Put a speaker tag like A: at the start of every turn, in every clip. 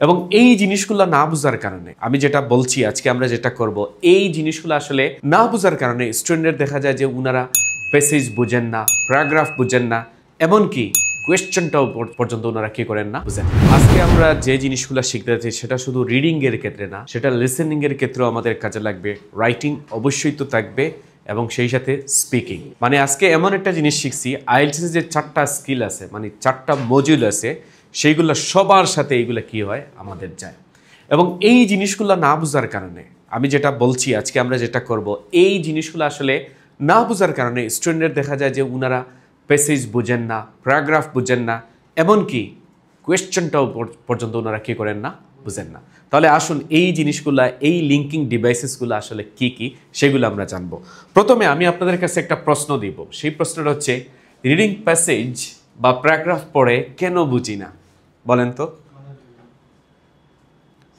A: এবং এই জিনিসগুলো না বোঝার কারণে আমি যেটা বলছি আজকে আমরা যেটা করব, এই জিনিসগুলো আসলে না বোঝার কারণে স্টুডেন্টদের দেখা যায় যে উনারা প্যাসেজ বুঝেন না, প্যারাগ্রাফ বুঝেন না, এমনকি কোয়েশ্চেনটাও পর্যন্ত ওনারা কি করেন না, বুঝেন। আজকে আমরা যে জিনিসগুলো শিখতে যাচ্ছি সেটা শুধু রিডিং এর ক্ষেত্রে না, সেটা লিসেনিং এর ক্ষেত্রেও আমাদের কাজে লাগবে। রাইটিং অবশ্যই তো থাকবে এবং সেই সাথে স্পিকিং। মানে আজকে এমন একটা জিনিস শিখছি, আইএলটিএস যে 4টা স্কিল আছে, মানে 4টা মডিউল আছে, সেইগুলো সবার সাথে এইগুলো কি হয় আমাদের যায়। এবং এই জিনিসগুলো না বোঝার কারণে আমি যেটা বলছি আজকে আমরা যেটা করব, এই জিনিসগুলো আসলে না বোঝার কারণে স্টুডেন্টদের দেখা যায় যে উনারা প্যাসেজ বুঝেন না, প্যারাগ্রাফ বুঝেন না, এমনকি কোয়েশ্চেনটাও পর্যন্ত ওনারা কী করেন না, বুঝেন না। তাহলে আসুন এই জিনিসগুলো, এই লিঙ্কিং ডিভাইসেসগুলো আসলে কি কি সেগুলো আমরা জানবো। প্রথমে আমি আপনাদের কাছে একটা প্রশ্ন দিব। সেই প্রশ্নটা হচ্ছে, রিডিং প্যাসেজ বা প্যারাগ্রাফ পড়ে কেন বুঝি না? বলেন তো।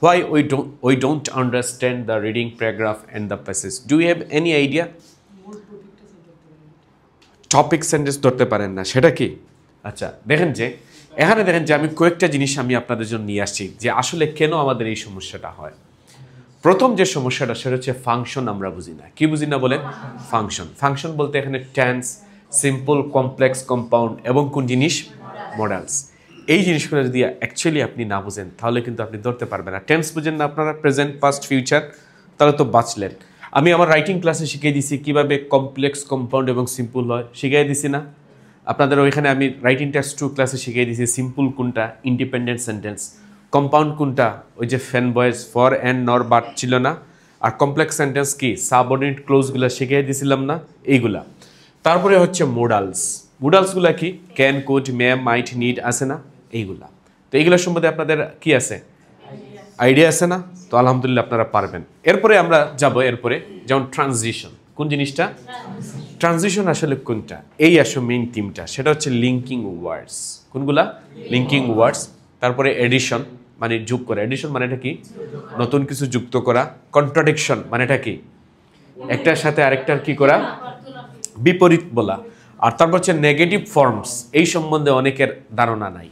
A: Why we don't understand the reading paragraph and the passage? Do you have any idea? Topic sentence ধরতে পারেন না, সেটা কি? আচ্ছা দেখেন যে এখানে দেখেন যে আমি কয়েকটা জিনিস আমি আপনাদের জন্য নিয়ে আসছি যে আসলে কেন আমাদের এই সমস্যাটা হয়। প্রথম যে সমস্যাটা সেটা হচ্ছে ফাংশন আমরা বুঝি না। কি বুঝি না বলেন? ফাংশন। ফাংশন বলতে এখানে টেন্স, সিম্পল, কমপ্লেক্স, কম্পাউন্ড এবং কোন জিনিস? মডেলস। এই জিনিসগুলো যদি অ্যাকচুয়ালি আপনি না বুঝেন তাহলে কিন্তু আপনি ধরতে পারবেন না। টেন্স বুঝেন না আপনারা, প্রেজেন্ট, পাস্ট, ফিউচার, তাহলে তো বাঁচলেন। আমি আমার রাইটিং ক্লাসে শিখিয়ে দিছি কিভাবে কমপ্লেক্স, কম্পাউন্ড এবং সিম্পল হয়, শিখিয়ে দিছি না আপনাদের? ওইখানে আমি রাইটিং টেক্সট 2 ক্লাসে শিখিয়ে দিছি সিম্পল কোনটা, ইন্ডিপেন্ডেন্ট সেন্টেন্স, কম্পাউন্ড কোনটা, ওই যে fanboys, for and nor but ছিল না, আর কমপ্লেক্স সেন্টেন্স কি, সাবঅর্ডিনেট ক্লোজগুলো শিখিয়ে দিছিলাম না, এইগুলা। তারপরে হচ্ছে মোডালস। মোডালসগুলো কি? Can, could, may, might, need আছে না, এইগুলা। তো এইগুলোর সম্বন্ধে আপনাদের কি আছে? আইডিয়া আছে না? তো আলহামদুলিল্লাহ আপনারা পারবেন। এরপরে আমরা যাব এরপরে, যেমন ট্রানজিশন। কোন জিনিসটা? ট্রানজিশন আসলে কোনটা? এই আসলে মেইন থিমটা, সেটা হচ্ছে লিঙ্কিং ওয়ার্ডস। কোনগুলা? লিঙ্কিং ওয়ার্ডস। তারপরে এডিশন, মানে যোগ করা। এডিশন মানে এটা কি? নতুন কিছু যুক্ত করা। কন্ট্রাডিকশন মানে এটা কি? একটার সাথে আরেকটার কি করা? বিপরীত বলা। আর তারপর হচ্ছে নেগেটিভ ফর্মস। এই সম্বন্ধে অনেকের ধারণা নাই।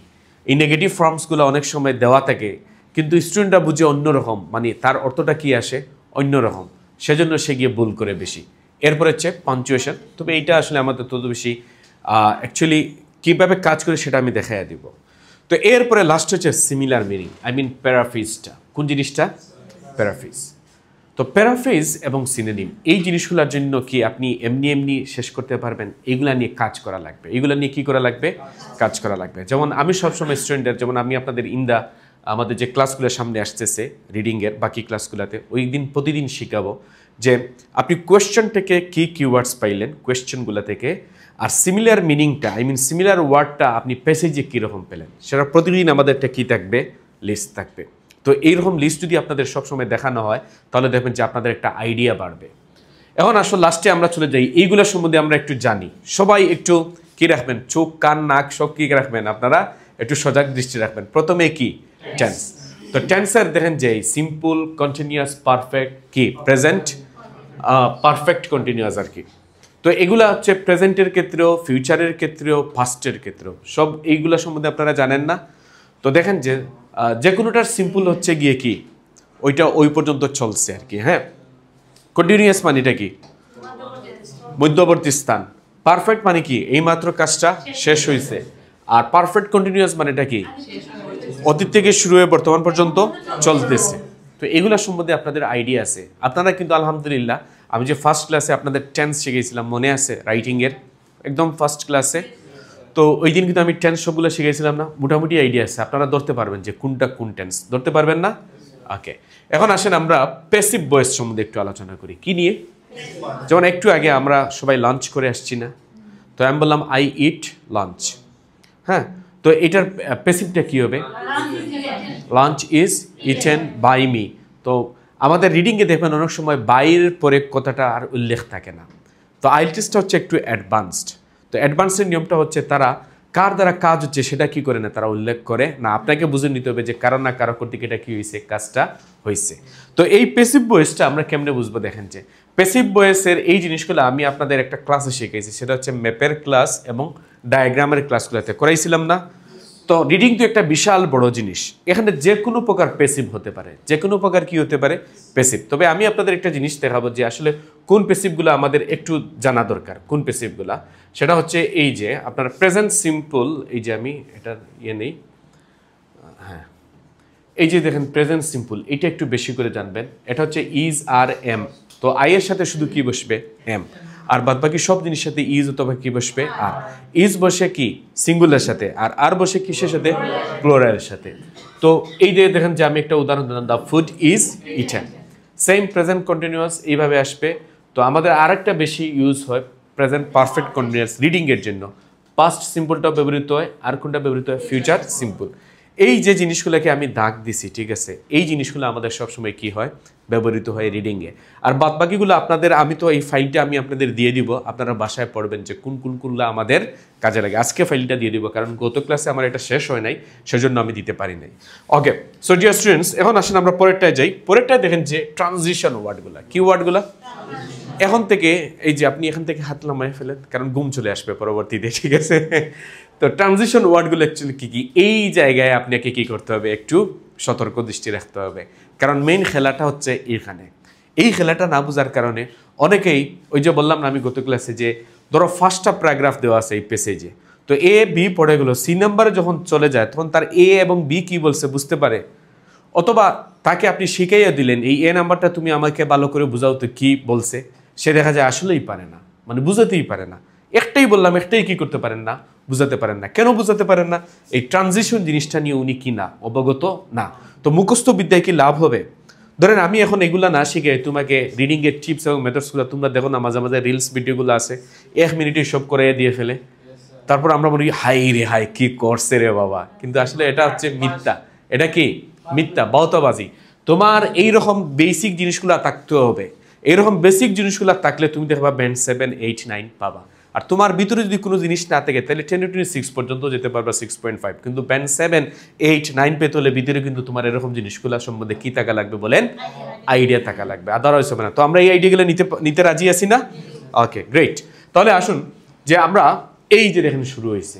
A: এই নেগেটিভ ফর্মসগুলো অনেক সময় দেওয়া থাকে, কিন্তু স্টুডেন্টরা বুঝে অন্যরকম, মানে তার অর্থটা কি আসে অন্যরকম, সেজন্য সে গিয়ে ভুল করে বেশি। এরপর হচ্ছে পাঞ্চুয়েশন। তবে এইটা আসলে আমাদের তত বেশি অ্যাকচুয়ালি কীভাবে কাজ করে সেটা আমি দেখাইয়া দিব। তো এরপরে লাস্ট হচ্ছে সিমিলার মিনিং, আই মিন প্যারাফ্রেজটা। কোন জিনিসটা? প্যারাফ্রেজ। তো প্যারাফ্রেজ এবং সিনোনিম, এই জিনিসগুলোর জন্য কি আপনি এমনি এমনি শেষ করতে পারবেন? এগুলা নিয়ে কাজ করা লাগবে। এগুলা নিয়ে কি করা লাগবে? কাজ করা লাগবে। যেমন আমি সবসময় স্টুডেন্টদের, যেমন আমি আপনাদের আমাদের যে ক্লাসগুলোর সামনে আসতেছে রিডিংয়ের বাকি ক্লাসগুলোতে, ওই দিন প্রতিদিন শিখাবো যে আপনি কোয়েশ্চেন থেকে কী কিওয়ার্ডস পাইলেন কোয়েশ্চেনগুলো থেকে, আর সিমিলার মিনিংটা, আই মিন সিমিলার ওয়ার্ডটা আপনি প্যাসেজে কীরকম পেলেন, সেটা প্রতিদিন আমাদের একটা কী থাকবে? লিস্ট থাকবে। তো এইরকম লিস্ট যদি আপনাদের সবসময় দেখানো হয় তাহলে দেখবেন যে আপনাদের একটা আইডিয়া বাড়বে। এখন আসলে লাস্টে আমরা চলে যাই, এইগুলোর সম্বন্ধে আমরা একটু জানি। সবাই একটু কি রাখবেন? চোখ, কান, নাক সব কি রাখবেন? আপনারা একটু সজাগ দৃষ্টি রাখবেন। প্রথমে কি? টেন্স। তো টেন্সের দেখেন যে সিম্পল, কন্টিনিউয়াস, পারফেক্ট, কি প্রেজেন্ট, পারফেক্ট কন্টিনিউয়াস আর কি। তো এগুলা হচ্ছে প্রেজেন্টের ক্ষেত্রেও, ফিউচারের ক্ষেত্রেও, পাস্টের ক্ষেত্রেও, সব এইগুলা সম্বন্ধে আপনারা জানেন না। তো দেখেন যে কোনোটার সিম্পল হচ্ছে গিয়ে কি, ওইটা ওই পর্যন্ত চলছে আর কি। হ্যাঁ, কন্টিনিউয়াস মানে এটা কি? মধ্যবর্তী স্থান। পারফেক্ট মানে কি? এইমাত্র কাজটা শেষ হয়েছে। আর পারফেক্ট কন্টিনিউয়াস মানে এটা কি? অতীত থেকে শুরু হয়ে বর্তমান পর্যন্ত চলতেছে। তো এগুলো সম্বন্ধে আপনাদের আইডিয়া আছে। আপনারা কিন্তু আলহামদুলিল্লাহ, আমি যে ফার্স্ট ক্লাসে আপনাদের টেন্স শিখিয়েছিলাম মনে আছে? রাইটিংয়ের একদম ফার্স্ট ক্লাসে। তো ওই দিন কিন্তু আমি টেন্স সবগুলো শিখিয়েছিলাম না? মোটামুটি আইডিয়া আছে, আপনারা ধরতে পারবেন যে কোনটা কোন টেন্স, ধরতে পারবেন না? ওকে, এখন আসেন আমরা প্যাসিভ ভয়েস সম্বন্ধে একটু আলোচনা করি। কি নিয়ে? যেমন একটু আগে আমরা সবাই লাঞ্চ করে আসছি না? তো আমি বললাম আই ইট লাঞ্চ। হ্যাঁ, তো এটার প্যাসিভটা কি হবে? Lunch is eaten by me. তো আমাদের রিডিংয়ে দেখবেন অনেক সময় বাইয়ের পরে কথাটা আর উল্লেখ থাকে না। তো আইএলটিএসটা হচ্ছে একটু অ্যাডভান্সড। তো অ্যাডভান্সের নিয়মটা হচ্ছে তারা কার দ্বারা কাজ হচ্ছে সেটা কি করে না, তারা উল্লেখ করে না। আপনাকে বুঝে নিতে হবে যে কারো না কারো কর্তৃক এটা কি হয়েছে, কাজটা হয়েছে। তো এই প্যাসিভ ভয়েসটা আমরা কেমনে বুঝবো? দেখেন যে প্যাসিভ ভয়েসের এই জিনিসগুলো আমি আপনাদের একটা ক্লাসে শিখেছি, সেটা হচ্ছে ম্যাপের ক্লাস এবং ডায়াগ্রামের ক্লাসগুলোতে করাইছিলাম না? তো রিডিং তো একটা বিশাল বড় জিনিস, এখানে যে কোনো প্রকার প্যাসিভ হতে পারে, যে কোনো প্রকার কি হতে পারে প্যাসিভ। তবে আমি আপনাদের একটা জিনিস দেখাবো যে আসলে কোন প্যাসিভগুলো আমাদের একটু জানা দরকার। কোন প্যাসিভগুলো, সেটা হচ্ছে এই যে আপনার প্রেজেন্ট সিম্পল, এই যে আমি এটার নেই, হ্যাঁ এই যে দেখেন প্রেজেন্ট সিম্পল, এটা একটু বেশি করে জানবেন। এটা হচ্ছে ইজ আর এম, তো আই এর সাথে শুধু কি বসবে এম, আর বাদ বাকি সব জিনিসের সাথে ইজ অথবা কি বসবে আর। ইজ বসে কি সিঙ্গুলার সাথে, আর বসে কিসের সাথে প্লুরালের সাথে। তো এই যে দেখেন যে আমি একটা উদাহরণ দিলাম, the food is eaten, same present continuous এইভাবে আসবে। তো আমাদের আরেকটা বেশি ইউজ হয় প্রেজেন্ট পারফেক্ট কন্টিনিউয়াস রিডিং এর জন্য, পাস্ট সিম্পলটাও ব্যবহৃত হয়, আর কোনটা ব্যবহৃত হয় ফিউচার সিম্পল। এই যে জিনিসগুলোকে আমি দাগ দিছি, ঠিক আছে, এই জিনিসগুলো আমাদের সবসময় কি হয় ব্যবহৃত হয় রিডিংয়ে। আর বাদ বাকিগুলো আপনাদের, আমি তো এই ফাইলটা আমি আপনাদের দিয়ে দিব, আপনারা বাসায় পড়বেন যে কোনগুলো আমাদের কাজে লাগে। আজকে ফাইলটা দিয়ে দিব, কারণ গত ক্লাসে আমার এটা শেষ হয় নাই, সেজন্য আমি দিতে পারি নাই। ওকে, সো ডিয়ার স্টুডেন্টস, এখন আসেন আমরা পরেরটায় যাই। পরেরটায় দেখেন যে ট্রানজিশন ওয়ার্ডগুলো, কি ওয়ার্ডগুলো। এখন থেকে এই যে আপনি এখান থেকে হাত নামায় ফেলেন, কারণ ঘুম চলে আসবে পরবর্তীতে, ঠিক আছে। তো ট্রানজিশন ওয়ার্ডগুলো অ্যাকচুয়ালি কি কি, এই জায়গায় আপনাকে কি করতে হবে, একটু সতর্ক দৃষ্টি রাখতে হবে, কারণ মেইন খেলাটা হচ্ছে এখানে। এই খেলাটা না বোঝার কারণে অনেকেই, ওই যে বললাম না আমি গত ক্লাসে, যে ধরো ফার্স্টটা প্যারাগ্রাফ দেওয়া আছে এই পেসেজে, তো এ বি পড়ে গেলো, সি নাম্বারে যখন চলে যায় তখন তার এ এবং বি কি বলছে বুঝতে পারে, অথবা তাকে আপনি শিখাইয়া দিলেন এই এ নাম্বারটা তুমি আমাকে ভালো করে বুঝাও তো কি বলছে, সে দেখা যায় আসলেই পারে না, মানে বুঝাতেই পারে না। একটাই বললাম, একটাই কি করতে পারেন না, বুঝাতে পারেন না। কেন বুঝাতে পারেন না? এই ট্রানজিশন জিনিসটা নিয়ে উনি কি না অবগত না। তো মুখস্থ বিদ্যায় কি লাভ হবে? ধরেন আমি এখন এগুলা না শিখে তোমাকে রিডিংয়ের টিপস এবং মেথডসগুলো, তোমরা দেখো না মাঝে মাঝে রিলস ভিডিওগুলো আছে 1 মিনিটে সব করে দিয়ে ফেলে, তারপর আমরা বলি হাই রে হাই কি করছে রে বাবা, কিন্তু আসলে এটা হচ্ছে মিথ্যা। এটা কি মিথ্যা, বাউতাবাজি। তোমার এইরকম বেসিক জিনিসগুলো থাকতে হবে, এইরকম বেসিক জিনিসগুলো থাকলে তুমি দেখবা ব্যান্ড 7, 8, 9 পাবা। আর তোমার ভিতরে যদি কোনো জিনিস না থাকে তাহলে 10 to 6 পর্যন্ত যেতে পারবা, 6.5। কিন্তু ব্যান্ড 7, 8, 9 পেতে হলে ভিতরে কিন্তু তোমার এরকম জিনিসগুলো সম্বন্ধে কি থাকা লাগবে বলেন, আইডিয়া থাকা লাগবে, আদারওয়াইজ হবে না। তো আমরা এই আইডিয়াগুলো নিতে রাজি আছি না? ওকে, গ্রেট। তাহলে আসুন যে আমরা এই যে দেখেন শুরু হয়েছে,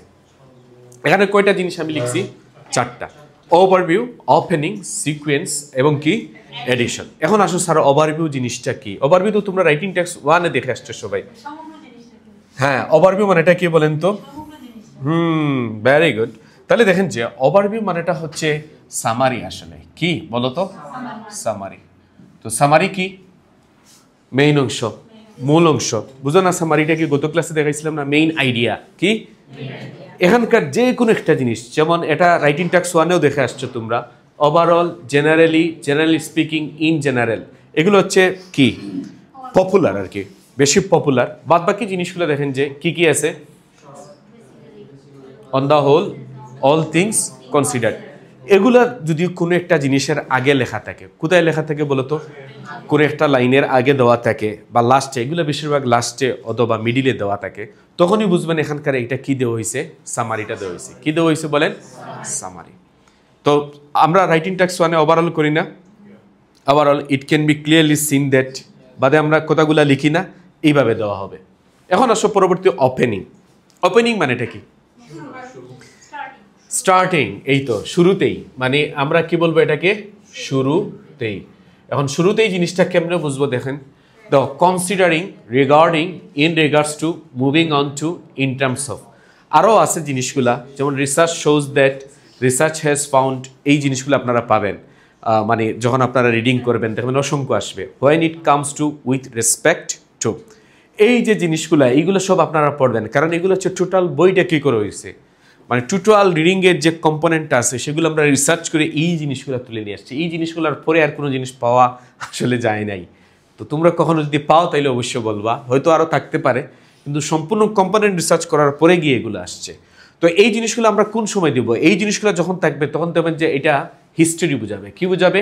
A: এখানে কয়টা জিনিস আমি লিখছি, 4টা। ওভারভিউ, ওপেনিং, সিকোয়েন্স এবং কি এডিশন। এখন আসুন স্যার ওভারভিউ জিনিসটা কি? ওভারভিউ তো তোমরা রাইটিং টেক্সট 1 এ দেখে আসছো সবাই। হ্যাঁ, ওভারভিউ মানেটা কি বলেন তো? Very good. তাহলে দেখেন যে ওভারভিউ মানেটা হচ্ছে সামারি। আসলে কি বলো তো? সামারি। তো সামারি কি? মেইন অংশ, মূল অংশ। বুঝো না সামারিটা কি? গত ক্লাসে দেখাইছিলাম না, মেইন আইডিয়া কি। এখানকার যে কোনো একটা জিনিস, যেমন এটা রাইটিং টাস্ক 1 এও দেখে আসছো তোমরা, overall, generally speaking, in general, এগুলো হচ্ছে কি পপুলার আর কি, বেশি পপুলার। বাদ বাকি জিনিসগুলো দেখেন যে কি কি আছে, on the whole, all things considered. এগুলা যদি কোনো একটা জিনিসের আগে লেখা থাকে, কোথায় লেখা থাকে বলো তো? কোনো একটা লাইনের আগে দেওয়া থাকে বা লাস্টে, এগুলো বেশিরভাগ লাস্টে অথবা মিডিলে দেওয়া থাকে, তখনই বুঝবেন এখানকার এটা কি দেওয়া হয়েছে, সামারিটা দেওয়া হয়েছে। কি দেওয়া হয়েছে বলেন? সামারি। তো আমরা রাইটিং টাস্ক 1 এ ওভারঅল করি না, overall it can be clearly scene that, বাদে আমরা কথাগুলা লিখি না, এইভাবে দেওয়া হবে। এখন আসো পরবর্তী ওপেনিং। ওপেনিং মানেটা কি? স্টার্টিং, এই তো শুরুতেই, মানে আমরা কি বলবো এটাকে, শুরুতেই। এখন শুরুতেই জিনিসটা কেমনে বুঝবো দেখেন, the considering, regarding, in regards to, moving on to, in terms of. আরও আছে জিনিসগুলা, যেমন research shows that, research has found, এই জিনিসগুলো আপনারা পাবেন। মানে যখন আপনারা রিডিং করবেন দেখবেন অসংখ্য আসবে। When it comes to, with respect to, এই যে জিনিসগুলো, এইগুলো সব আপনারা পড়বেন, কারণ এগুলো হচ্ছে টোটাল বইটা কী করে হয়েছে, মানে টোটাল রিডিংয়ের যে কম্পোনেন্টটা আছে সেগুলো আমরা রিসার্চ করে এই জিনিসগুলো তুলে নিয়ে আসছি। এই জিনিসগুলোর পরে আর কোনো জিনিস পাওয়া আসলে যায় নাই। তো তোমরা কখনো যদি পাও তাইলে অবশ্যই বলবা, হয়তো আরও থাকতে পারে, কিন্তু সম্পূর্ণ কম্পোনেন্ট রিসার্চ করার পরে গিয়ে এগুলো আসছে। তো এই জিনিসগুলো আমরা কোন সময় দিব? এই জিনিসগুলো যখন থাকবে তখন দেখবেন যে এটা হিস্টোরি বোঝাবে। কি বোঝাবে?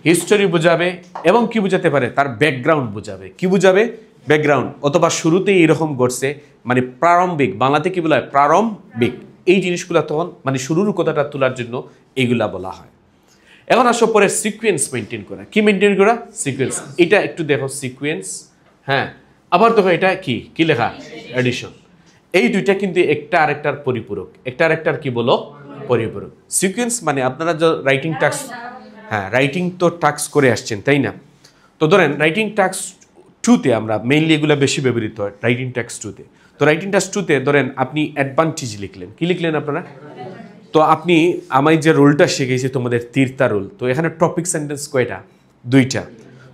A: হিস্টোরি বোঝাবে। এবং কি বোঝাতে পারে? তার ব্যাকগ্রাউন্ড বোঝাবে। কি বোঝাবে? ব্যাকগ্রাউন্ড। অথবা শুরুতেই এরকম ঘটছে, মানে প্রারম্ভিক, বাংলাতে কি বলা হয়? প্রারম্ভিক। এই জিনিসগুলো তখন মানে শুরুর কথাটা তোলার জন্য এইগুলা বলা হয়। এখন আসো পরে সিকোয়েন্স মেনটেন করা। কি মেনটেন করা? সিকোয়েন্স। এটা একটু দেখো, সিকোয়েন্স। হ্যাঁ, আবার দেখো এটা কি কি লেখা? এডিশন। এই দুইটা কিন্তু একটা আরেকটার পরিপূরক, একটা আরেকটার কি বলো? পরিপূরক। সিকোয়েন্স মানে আপনারা যে রাইটিং টাস্ক, হ্যাঁ রাইটিং তো টাস্ক করে আসছেন তাই না? তো ধরেন রাইটিং টাস্ক 2-তে আমরা মেইনলি এগুলো বেশি ব্যবহৃত হয় রাইটিং টাস্ক 2-তে। তো রাইটিং টাস্ক 2-তে ধরেন আপনি অ্যাডভান্টেজ লিখলেন, কি লিখলেন আপনারা? তো আপনি আমি যে রুলটা শিখেছি তোমাদের তীর্থা রুল, তো এখানে টপিক সেন্টেন্স কয়টা? 2টা।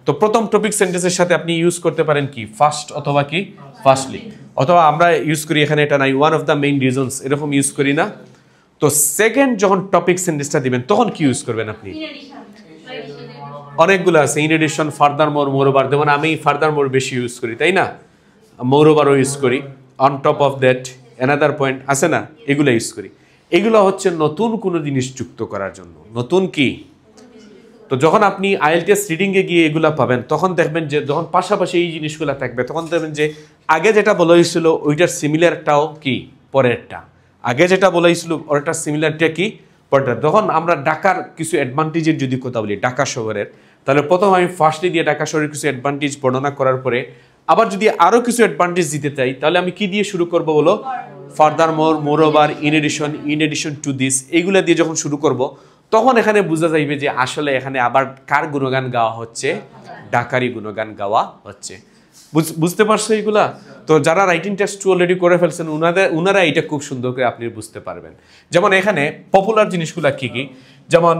A: তো প্রথম টপিক সেন্টেন্সের সাথে আপনি ইউজ করতে পারেন কি ফার্স্ট অথবা কি ফার্স্টলি, অথবা আমরা ইউজ করি এখানে এটা নাই one of the main reasons এরকম ইউজ করি না। তো সেকেন্ড যখন টপিক সেন্টেন্সটা দিবেন তখন কি ইউজ করবেন আপনি? অনেকগুলো আছে, in addition, furthermore, moreover. যেমন আমি ফার্দার মোর বেশি ইউজ করি তাই না, মোরওভারও ইউজ করি, on top of that, another point আছে না, এগুলো ইউজ করি। এগুলো হচ্ছে নতুন কোনো জিনিস যুক্ত করার জন্য। নতুন কি? তো যখন আপনি আইএলটিএস রিডিংয়ে গিয়ে এগুলা পাবেন তখন দেখবেন যে যখন পাশাপাশি এই জিনিসগুলো থাকবে তখন দেখবেন যে আগে যেটা বলা হয়েছিল ওইটার সিমিলারটাও কি পরেরটা, আগে যেটা বলা হয়েছিল ওটার সিমিলারটা কি পরেরটা। তখন আমরা ঢাকার কিছু অ্যাডভান্টেজের যদি কথা বলি ঢাকা শহরের, তাহলে প্রথম আমি ফার্স্টলি দিয়ে ঢাকা শহরের কিছু অ্যাডভান্টেজ বর্ণনা করার পরে আবার যদি আরও কিছু অ্যাডভান্টেজ দিতে চাই তাহলে আমি কি দিয়ে শুরু করব বলো? Furthermore, moreover, in addition to this, এইগুলা দিয়ে যখন শুরু করব তখন এখানে বোঝা যাইবে যে আসলে এখানে আবার কার গুণগান গাওয়া হচ্ছে? ঢাকারই গুণগান গাওয়া হচ্ছে। বুঝতে পারছো এইগুলা? তো যারা রাইটিং টেস্ট অলরেডি করে ফেলছেন উনারা এটা খুব সুন্দর করে আপনি বুঝতে পারবেন। যেমন এখানে পপুলার জিনিসগুলা কি কি, যেমন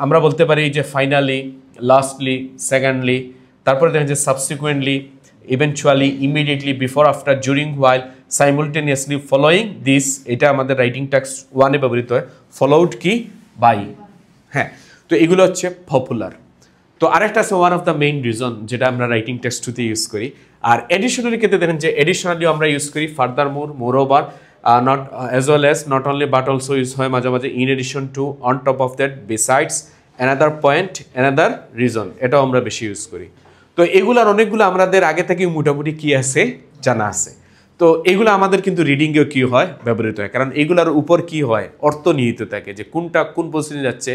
A: আমরা বলতে পারি যে ফাইনালি, লাস্টলি, সেকেন্ডলি, তারপরে দেখেন যে subsequently, eventually, immediately, before, after, during, while, simultaneously, following this, এটা আমাদের রাইটিং টেক্সট 1-এ ব্যবহৃত হয়। ফলোউড কি? বাই। হ্যাঁ, তো এগুলো হচ্ছে পপুলার। তো আরেকটা আছে one of the main reason, যেটা আমরা রাইটিং টেক্সট 2-তে ইউজ করি। আর এডিশনালি ক্ষেত্রে দেখেন যে এডিশনালিও আমরা ইউজ করি furthermore, moreover, not as well as, not only but also use হয় মাঝে মাঝে, in addition to, on top of that, besides, another point, another reason, এটাও আমরা বেশি ইউজ করি। তো এগুলার অনেকগুলো আমাদের আগে থেকে মোটামুটি কি আছে জানা আছে। তো এগুলো আমাদের কিন্তু রিডিংয়েও কি হয় ব্যবহৃত হয়, কারণ এগুলার উপর কি হয় অর্থ নিহিত থাকে, যে কোনটা কোন পজিশনে যাচ্ছে,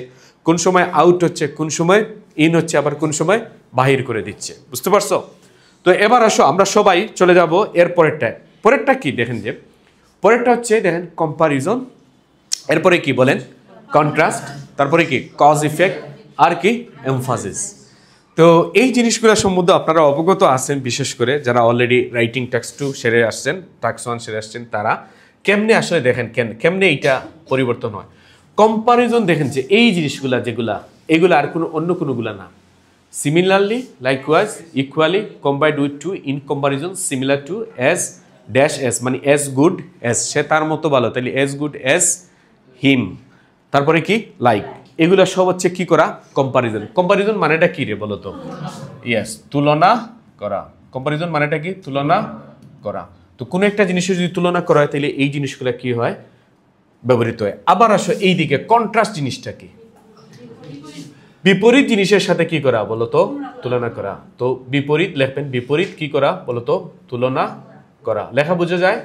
A: কোন সময় আউট হচ্ছে, কোন সময় ইন হচ্ছে, আবার কোন সময় বাহির করে দিচ্ছে। বুঝতে পারছো? তো এবার আসো আমরা সবাই চলে যাব এর পরেরটায়। পরেরটা কি দেখেন, যে পরেরটা হচ্ছে দেখেন কম্পারিজন, এরপরে কি বলেন কন্ট্রাস্ট, তারপরে কি কজ ইফেক্ট, আর কি এমফাসিস। তো এই জিনিসগুলো সম্বন্ধে আপনারা অবগত আছেন, বিশেষ করে যারা অলরেডি রাইটিং টাস্ক 2 সেরে আসছেন, টাস্ক 1 সেরে আসছেন, তারা কেমনে আসলে দেখেন কেমনে এইটা পরিবর্তন হয়। কম্পারিজন দেখেন যে এই জিনিসগুলা যেগুলা এগুলা আর কোনো অন্য কোনোগুলা না। Similarly, likewise, equally, combined with to, in comparison, similar to, as dash as, মানে অ্যাজ গুড অ্যাজ, সে তার মতো ভালো, তাহলে অ্যাজ গুড অ্যাজ হিম, তারপরে কি লাইক, এগুলো সব হচ্ছে কি করা কম্পারিজন। কম্পারিজন মানেটা কি রে বলো তো? ইয়েস, তুলনা করা। কম্পারিজন মানেটা কি? তুলনা করা। তো কোনো একটা জিনিসের যদি তুলনা করা হয় তাহলে এই জিনিসগুলো কি হয় ব্যবহৃত হয়। আবার আসো এই দিকে কন্ট্রাস্ট জিনিসটা কি? বিপরীত জিনিসের সাথে কি করা বলো তো? তুলনা করা। তো বিপরীত লিখবেন, বিপরীত কি করা বলো তো? তুলনা করা। লেখা বোঝা যায়?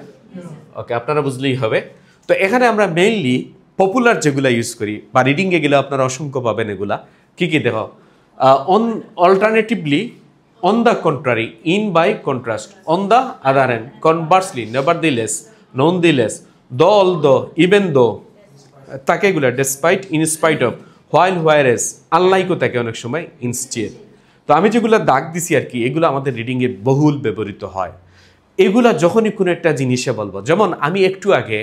A: ওকে, আপনারা বুঝলেই হবে। তো এখানে আমরা মেইনলি পপুলার যেগুলা ইউজ করি বা রিডিংয়ে গেলে আপনারা অসংখ্য পাবেন এগুলা। কি কি দেখো? On alternatively, on the contrary, in by contrast, on the other hand, conversely, nevertheless, nonetheless, though although, even though, তাকে এগুলা despite, in spite of, while, whereas, আনলাইকও থাকে অনেক সময়, ইনস্টিয়েট। তো আমি যেগুলো দাগ দিছি আর কি, এগুলো আমাদের রিডিংয়ে বহুল ব্যবহৃত হয়। এগুলা যখনই কোনো একটা জিনিসে বলবো, যেমন আমি একটু আগে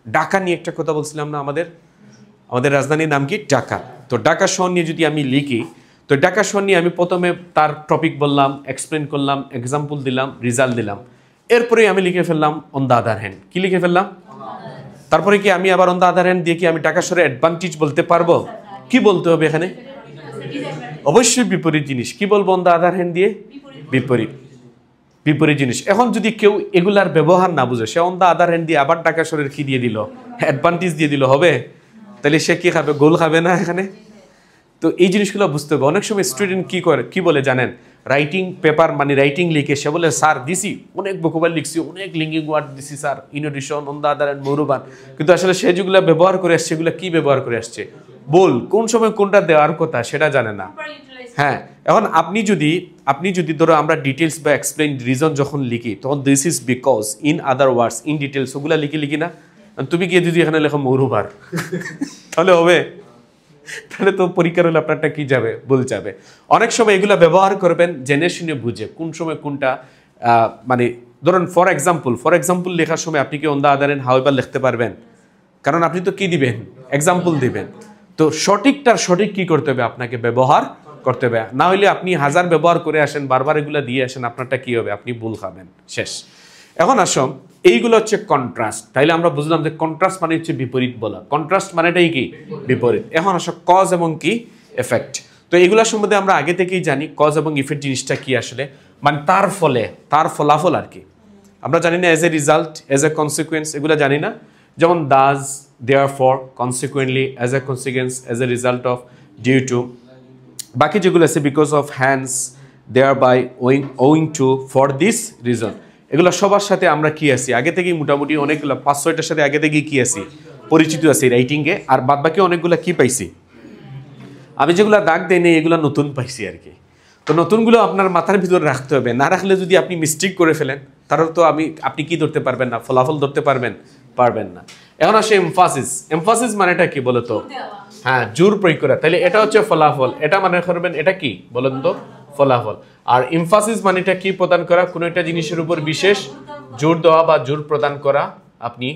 A: ঢাকা নিয়ে একটা কথা বলছিলাম না, আমাদের রাজধানীর নাম কি? ঢাকা। তো ঢাকা শহর নিয়ে যদি আমি লিখি, তো ঢাকা শহর নিয়ে আমি প্রথমে তার টপিক বললাম, এক্সপ্লেন করলাম, এক্সাম্পল দিলাম, রেজাল্ট দিলাম, এরপরে আমি লিখে ফেললাম অন দ্য আদার হ্যান্ড। কি লিখে ফেললাম? তারপরে কি আমি আবার অন দ্য আদার হ্যান্ড দিয়ে কি আমি ঢাকা শহরের অ্যাডভান্টেজ বলতে পারবো? কি বলতে হবে এখানে? অবশ্যই বিপরীত জিনিস। কি বলবো অন দ্য আদার হ্যান্ড দিয়ে? বিপরীত জিনিস। এখন যদি কেউ এগুলার ব্যবহার না বুঝে, সে অন দ্য আদার হ্যান্ড দিয়ে আবার ঢাকা শহরের কি দিয়ে দিল? অ্যাডভান্টেজ দিয়ে দিল, হবে? তাহলে সে কি খাবে? গোল খাবে না এখানে? তো এই জিনিসগুলো বুঝতে হবে। অনেক সময় স্টুডেন্ট কি করে, কি বলে জানেন? রাইটিং পেপার মানে রাইটিং লিখে সে বলে স্যার দিছি অনেক ভোকাবুলারি লিখছি, অনেক লিঙ্কিং ওয়ার্ড দিছি sir, in addition, on the other hand, moreover, কিন্তু আসলে সে যেগুলো ব্যবহার করে আসছে সেগুলো কি ব্যবহার করে আসছে? বল, কোন সময় কোনটা দেওয়ার কথা সেটা জানে না। হ্যাঁ, এখন আপনি যদি ধরো আমরা ডিটেলস বা এক্সপ্লেইন রিজন যখন লিখি তখন this is because, in other words, in details, ওগুলা লিখি না? তুমি গিয়ে যদি এখানে লেখো মৌরুবার তাহলে হবে? তাহলে তো পরীক্ষার হলে আপনারটা কি যাবে, ভুল যাবে। অনেক সময় এগুলো ব্যবহার করবেন জেনে শুনে বুঝে, কোন সময় কোনটা মানে ধরুন ফর এক্সাম্পল লেখার সময় আপনি কি অন্দা আদারেন হাওয়েবার লিখতে পারবেন? কারণ আপনি তো কি দিবেন, এক্সাম্পল দিবেন। তো সঠিকটার সঠিক কি করতে হবে, আপনাকে ব্যবহার করতে হবে। না হলে আপনি হাজার ব্যবহার করে আসেন, বারবার এগুলো দিয়ে আসেন, আপনারটা কি হবে, আপনি ভুল খাবেন, শেষ। এখন আসুন, এইগুলো হচ্ছে কন্ট্রাস্ট। তাইলে আমরা বুঝলাম যে কন্ট্রাস্ট মানে হচ্ছে বিপরীত বলা। কন্ট্রাস্ট মানেটাই কি, বিপরীত। এখন আসো কজ এবং কি এফেক্ট। তো এগুলোর সম্বন্ধে আমরা আগে থেকেই জানি কজ এবং ইফেক্ট জিনিসটা কি আসলে, মানে তার ফলে, তার ফলাফল আর কি। আমরা জানি না as a result, as a consequence, এগুলো জানি না। যেমন thus, therefore, consequently, as a consequence, as a result of, due to, বাকি যেগুলো আছে because of, hence, thereby, owing to, for this reason, এগুলো সবার সাথে আমরা কি আছি আগে থেকেই মোটামুটি অনেকগুলো 5-6টার সাথে আগে থেকেই কি আছি, পরিচিত আছি রাইটিংয়ে। আর বাদ বাকি অনেকগুলো কি পাইছি, আমি যেগুলো দাগ দেয়নি এগুলো নতুন পাইছি আর কি। তো নতুনগুলো আপনার মাথার ভিতরে রাখতে হবে, না রাখলে যদি আপনি মিস্টেক করে ফেলেন তাহলে তো আপনি কি ধরতে পারবেন না, ফলাফল ধরতে পারবেন না। এখন আসে এমফাসিস মানেটা কি বলতো? হ্যাঁ, জোর প্রয়োগ করা। তাহলে এটা হচ্ছে ফলাফল, এটা মানে করবেন, এটা কি বলেন তো, ফলাফল। আর এমফাসিস মানেটা কি, প্রদান করা, কোনো একটা জিনিসের উপর বিশেষ জোর দেওয়া বা জোর প্রদান করা, আপনি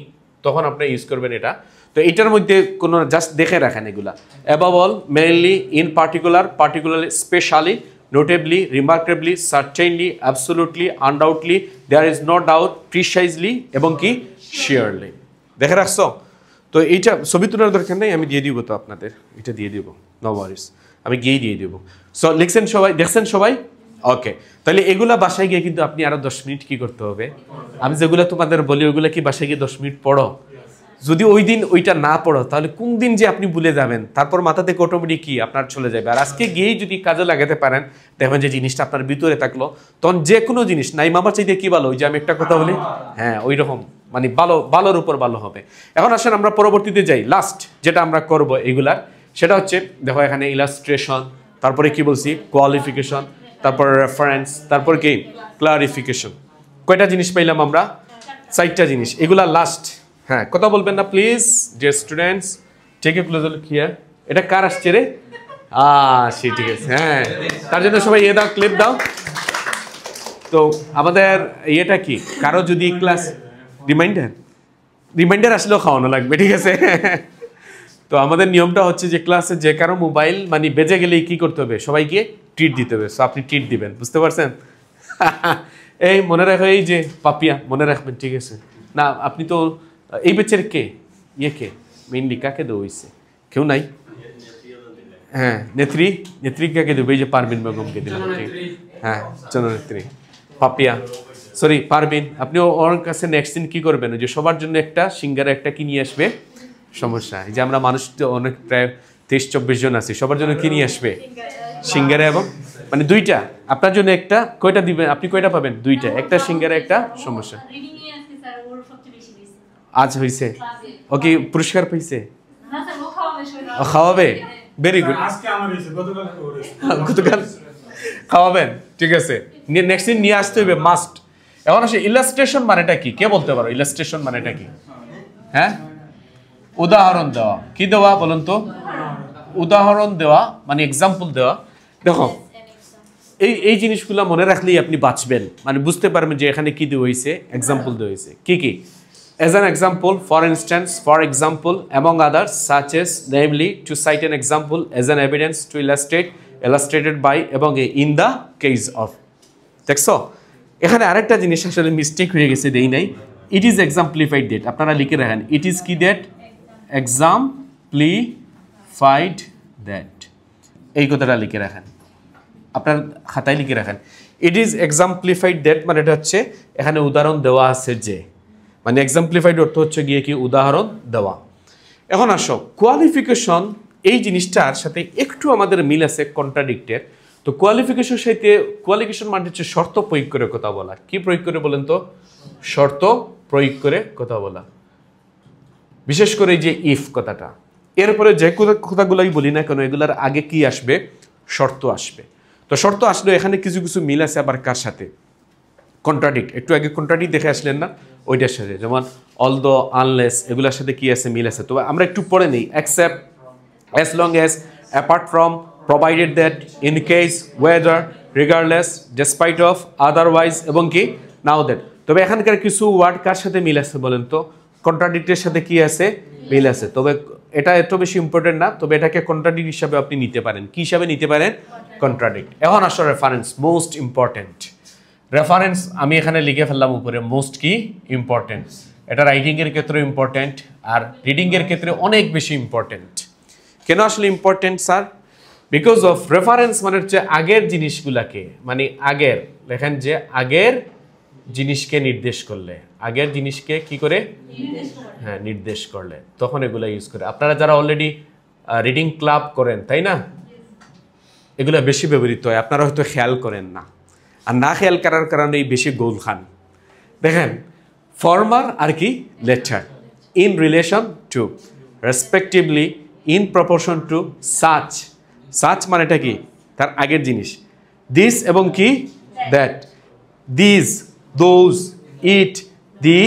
A: তখন আপনি ইউজ করবেন এটা। তো এইটার মধ্যে কোনো জাস্ট দেখে রাখেন এগুলা। Above all, mainly, in particularly, specially, notably, remarkably, certainly, absolutely, undoubtedly, there is no doubt, precisely এবং কি শিওরলি। দেখে রাখছো? তো এইটা ছবি তোলার দরকার নেই, আমি দিয়ে দিব তো আপনাদের, এটা দিয়ে দিব, নো ওয়ারিস, আমি গিয়েই দিয়ে দিব। সো লিখছেন সবাই, দেখছেন সবাই? ওকে। তাহলে এগুলা বাসায় গিয়ে কিন্তু আপনি আরো 10 মিনিট কি করতে হবে, আমি যেগুলো তোমাদের বলি ওইগুলো কি বাসায় গিয়ে 10 মিনিট পড়ো। যদি ওই দিন ওইটা না পড়ো তাহলে কোন দিন যে আপনি ভুলে যাবেন, তারপর মাথা থেকে অটোমেটিক কি আপনার চলে যাবে। আর আজকে গিয়েই যদি কাজে লাগাতে পারেন, দেখবেন যে জিনিসটা আপনার ভিতরে থাকলো, তখন যে কোনো জিনিস নাই মামার চাইতে কি ভালো, ওই যে আমি একটা কথা বলি, হ্যাঁ ওই রকম, মানে ভালোর উপর ভালো হবে। এখন আসেন আমরা পরবর্তীতে যাই, লাস্ট যেটা আমরা করব এগুলার, সেটা হচ্ছে দেখো এখানে ইলাস্ট্রেশন, তারপরে কি বলছি, কোয়ালিফিকেশন, তারপর রেফারেন্স, তারপর কি ক্লারিফিকেশন। কয়টা জিনিস পাইলাম আমরা? 4টা জিনিস। এগুলা লাস্ট। হ্যাঁ, কথা বলবেন না please dear students. Take a close look here. এটা কার আসছে রে? ঠিক আছে, হ্যাঁ, তার জন্য সবাই দাও, ক্লিপ দাও। তো আমাদের ইয়েটা কি, কারো যদি ক্লাস রিমাইন্ডার আসলেও খাওয়ানো লাগবে, ঠিক আছে? তো আমাদের নিয়মটা হচ্ছে যে ক্লাসে যে কারো মোবাইল মানে বেজে গেলেই কি করতে হবে, সবাইকে ট্রিট দিতে হবে। সো আপনি ট্রিট দিবেন, বুঝতে পারছেন? এই মনে রাখো, এই যে পাপিয়া মনে রাখবেন, ঠিক আছে? না আপনি তো এই বেচের কে মেইনলি কাকে দেওয়া হয়েছে? কেউ নাই? হ্যাঁ, নেত্রী কাকে দেবো? এই যে পারবিন বেগমকে দিলাম, ঠিক? হ্যাঁ, জননেত্রী পাপিয়া, সরি পারবিন। আপনি ওর কাছে নেক্সট দিন কি করবেন, ওই যে সবার জন্য একটা সিঙ্গারা একটা কি নিয়ে আসবে। সমস্যা এই যে আমরা মানুষ তো অনেক, প্রায় 23-24 জন আছি, সবার জন্য কি নিয়ে আসবে? সিঙ্গারা, এবং মানে 2টা আপনার জন্য একটা। কয়টা দিবেন আপনি, কয়টা পাবেন? 2টা, একটা সিঙ্গারা একটা। সমস্যা আজ হয়েছে, ওকে পুরস্কার পাইছে, খাওয়াবে, ভেরি গুড, গতকাল খাওয়াবেন, ঠিক আছে? নেক্সট দিন নিয়ে আসতে হবে, মাস্ট। এখন আসে ইলাস্ট্রেশন মানেটা কি, কে বলতে পারো ইলাস্ট্রেশন মানেটা কি? হ্যাঁ, উদাহরণ দেওয়া। কি দেওয়া বলুন তো? উদাহরণ দেওয়া, মানে এক্সাম্পল দেওয়া। দেখো এই জিনিসগুলো মনে রাখলেই আপনি বাঁচবেন, মানে বুঝতে পারবেন যে এখানে কি দেওয়া হয়েছে, এক্সাম্পল দেওয়া হয়েছে। কি as an example, for instance, for example, among others, such as, namely, to cite an example as an evidence, to illustrate, illustrated by, এবং in the case of। দেখছো এখানে আরেকটা জিনিস আসলে মিস্টেক হয়ে গেছে, দেই নাই। ইট ইজ এক্সাম্পলিফাইড ডেট, আপনারা লিখে রাখেন, ইট ইজ কি ডেট, এক্সাম্পলিফাইড দ্যাট, এই কথাটা লিখে রাখেন, আপনার খাতায় লিখে রাখেন। ইট ইজ এক্সাম্পলিফাইড দ্যাট মানে এটা হচ্ছে এখানে উদাহরণ দেওয়া আছে যে, মানে এক্সাম্পলিফাইড অর্থ হচ্ছে গিয়ে কি উদাহরণ দেওয়া। এখন আসো কোয়ালিফিকেশন, এই জিনিসটার সাথে একটু আমাদের মিল আছে, কন্ট্রাডিক্টের। তো কোয়ালিফিকেশনের সাথে, কোয়ালিফিকেশন মানে হচ্ছে শর্ত প্রয়োগ করে কথা বলা। কি প্রয়োগ করে বলেন তো? শর্ত প্রয়োগ করে কথা বলা, বিশেষ করে যে ইফ কথাটা। এরপরে যে কথাগুলোই বলি না কেন, এগুলার আগে কি আসবে? শর্ত আসবে। তো শর্ত আসলে এখানে কিছু মিল আছে, আবার কার সাথে? কন্ট্রাডিক্ট। একটু আগে কন্ট্রাডিক্ট দেখে আসলেন না? ওইটার সাথে, যেমন অলদো, আনলেস, এগুলোর সাথে কি আছে, মিল আছে। তো আমরা একটু পড়ে নিই। Accept, as long as, apart from, provided that, in case, whether, regardless, despite of, otherwise এবং কি now that। তবে এখানকার কিছু ওয়ার্ড কার সাথে মিল আছে বলেন তো? কন্ট্রাডিক্টের সাথে কি আছে, মিল আছে। তবে এটা এত বেশি ইম্পর্টেন্ট না, তবে এটাকে কন্ট্রাডিক্ট হিসাবে আপনি নিতে পারেন। কি হিসাবে নিতে পারেন? কন্ট্রাডিক্ট। এখন আসলে রেফারেন্স মোস্ট ইম্পর্টেন্ট। রেফারেন্স আমি এখানে লিখে ফেললাম উপরে, মোস্ট কি ইম্পর্টেন্ট। এটা রাইটিং এর ক্ষেত্রে ইম্পর্টেন্ট, আর রিডিং এর ক্ষেত্রে অনেক বেশি ইম্পর্টেন্ট। কেন আসলে important sir? Because of reference মানে হচ্ছে আগের জিনিসগুলাকে, মানে আগের, লেখেন যে আগের জিনিসকে নির্দেশ করলে, আগের জিনিসকে কি করে, হ্যাঁ নির্দেশ করলে, তখন এগুলো ইউজ করে। আপনারা যারা অলরেডি রিডিং ক্লাব করেন, তাই না, এগুলো বেশি ব্যবহৃত হয়, আপনারা হয়তো খেয়াল করেন না, আর না খেয়াল করার কারণেই বেশি গোল খান। দেখেন ফর্মার আর কি letter, in relation to, respectively, in proportion two, such, such মানেটা কি, তার আগের জিনিস, দিস এবং কি that, this, those, it, the,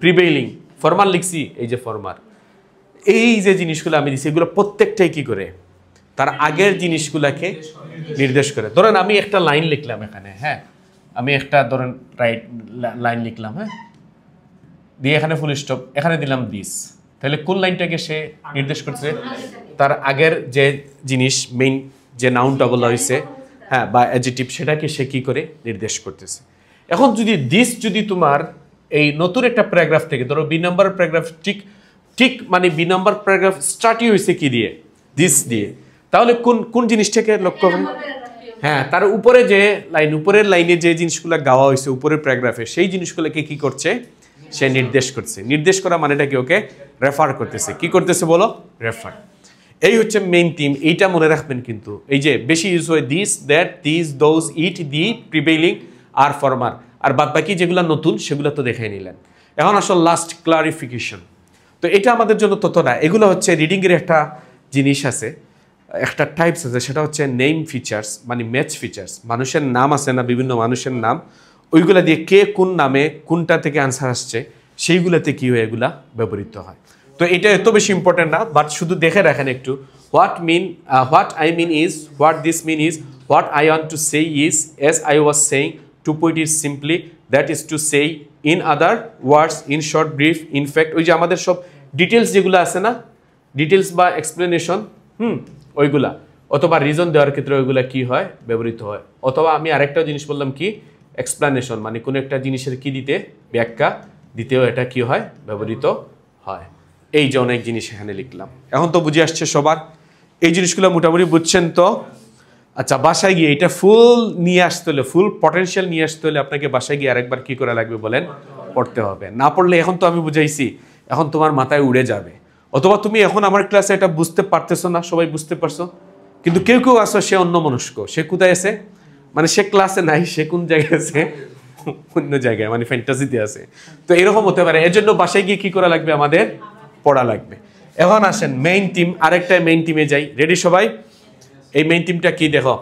A: prevailing. Former লিখছি, এই যে ফর্মার, এই যে জিনিসগুলো আমি দিচ্ছি, এগুলো প্রত্যেকটাই কি করে, তার আগের জিনিসগুলোকে নির্দেশ করে। ধরেন আমি একটা লাইন লিখলাম এখানে, হ্যাঁ আমি একটা ধরেন রাইট লাইন লিখলাম, হ্যাঁ দিয়ে এখানে ফুল স্টপ, এখানে দিলাম দিস, তাহলে কোন লাইনটাকে সে নির্দেশ করছে, তার আগের যে জিনিস, মেইন যে নাউনটা বলা হয়েছে, হ্যাঁ বা অ্যাডজেক্টিভ, সেটাকে সে কি করে নির্দেশ করতেছে। এখন যদি দিস যদি তোমার এই নতুন একটা প্যারাগ্রাফ থেকে, ধরো বি নাম্বার প্যারাগ্রাফ, ঠিক ঠিক মানে বি নাম্বার প্যারাগ্রাফ স্টার্টই হয়েছে কি দিয়ে, দিস দিয়ে, তাহলে কোন কোন জিনিসটাকে লক্ষ্য হবে, হ্যাঁ তার উপরে যে লাইন, উপরের লাইনে যে জিনিসগুলো গাওয়া হয়েছে উপরের প্যারাগ্রাফে, সেই জিনিসগুলোকে কি করছে, সে নির্দেশ করছে। নির্দেশ করা মানেটা কি, ওকে রেফার করতেছে। কি করতেছে বলো, রেফার। এই হচ্ছে মেইন থিম, এইটা মনে রাখবেন কিন্তু। এই যে বেশি ইউজ হয় this, that, this, those, it, the, prevailing আর ফর্মার, আর বাদ বাকি যেগুলো নতুন সেগুলো তো দেখাই নিলেন। এখন আসলে লাস্ট ক্লারিফিকেশন। তো এটা আমাদের জন্য তত না, এগুলো হচ্ছে রিডিংয়ের একটা জিনিস আছে, একটা টাইপস আছে, সেটা হচ্ছে নেম ফিচার্স, মানে ম্যাচ ফিচার্স। মানুষের নাম আছে না, বিভিন্ন মানুষের নাম, ওইগুলা দিয়ে কে কোন নামে কোনটা থেকে আনসার আসছে, সেইগুলোতে কি হয়, এগুলা ব্যবহৃত হয়। তো এটা এত বেশি ইম্পর্টেন্ট না, বাট শুধু দেখে রাখেন একটু। What I mean is, what this mean is, what I want to say is, as I was saying, to put it simply, that is to say, in other words, in short, brief, in fact, ওই যে আমাদের সব details যেগুলো আছে না, details বা explanation, ওইগুলা, অথবা রিজন দেওয়ার ক্ষেত্রে ওইগুলা কি হয়, ব্যবহৃত হয়। অথবা আমি আরেকটা জিনিস বললাম কি, এক্সপ্লেনেশন, মানে কোনো একটা জিনিসের কি দিতে, ব্যাখ্যা দিতেও এটা কি হয়, ব্যবহৃত হয়। এই যে অনেক জিনিস এখানে লিখলাম। এখন তো বুঝে আসছে সবার, এই জিনিসগুলো মোটামুটি বুঝছেন তো? আচ্ছা, বাসায় গিয়ে এটা ফুল নিয়ে আসতে হলে, ফুল পটেনশিয়াল নিয়ে আসতে হলে আপনাকে বাসায় গিয়ে আরেকবার কি করা লাগবে বলেন, পড়তে হবে। না পড়লে, এখন তো আমি বুঝাইছি, এখন তোমার মাথায় উড়ে যাবে। অথবা তুমি এখন আমার ক্লাসে এটা বুঝতে পারতেছো না, সবাই বুঝতে পারছো, কিন্তু কেউ কেউ আসো সে অন্য মনস্ক, সে কোথায় আছে, মানে সে ক্লাসে নাই, সে কোন জায়গায় আছে, অন্য জায়গায়, মানে ফ্যান্টাসিতে আছে। তো এরকম হতে পারে, এর জন্য বাসায় গিয়ে কি করা লাগবে, আমাদের পড়া লাগবে। এখন আসেন মেইন টিম, আরেকটা মেইন টিমে যাই। রেডি সবাই? এই মেইন টিমটা কি দেখো,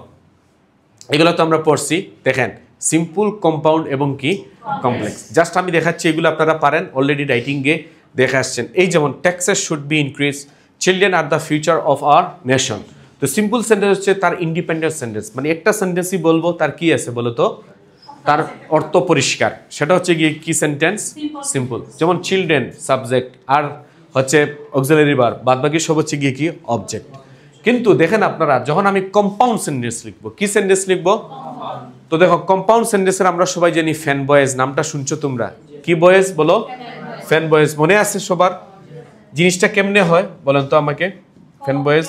A: এগুলো তো আমরা পড়ছি, দেখেন সিম্পল, কম্পাউন্ড এবং কি কমপ্লেক্স। জাস্ট আমি দেখাচ্ছি, এগুলো আপনারা পারেন, অলরেডি রাইটিংয়ে দেখে আসছেন। এই যেমন taxes should be increase, children are the future of our nation. তো সিম্পল সেন্টেন্স হচ্ছে তার ইন্ডিপেন্ডেন্ট সেন্টেন্স, মানে একটা সেন্টেন্সই বলবো, তার কি আছে বলো তো, তার অর্থ পরিষ্কার, সেটা হচ্ছে গিয়ে কি সেন্টেন্স, সিম্পল। যেমন চিলড্রেন সাবজেক্ট, আর হচ্ছে অক্সিলারি ভার্ব, বাদ বাকি সব হচ্ছে গিয়ে কি অবজেক্ট। কিন্তু দেখেন আপনারা, যখন আমি কম্পাউন্ড সেন্টেন্স লিখবো, কি সেন্টেন্স লিখবো, তো দেখো কম্পাউন্ড সেন্টেন্সের আমরা সবাই জানি ফ্যান বয়েজ, নামটা শুনছো তোমরা, কি বয়েজ বলো, ফ্যান বয়েজ, মনে আছে সবার? জিনিসটা কেমনে হয় বলেন তো আমাকে, ফ্যান বয়েজ?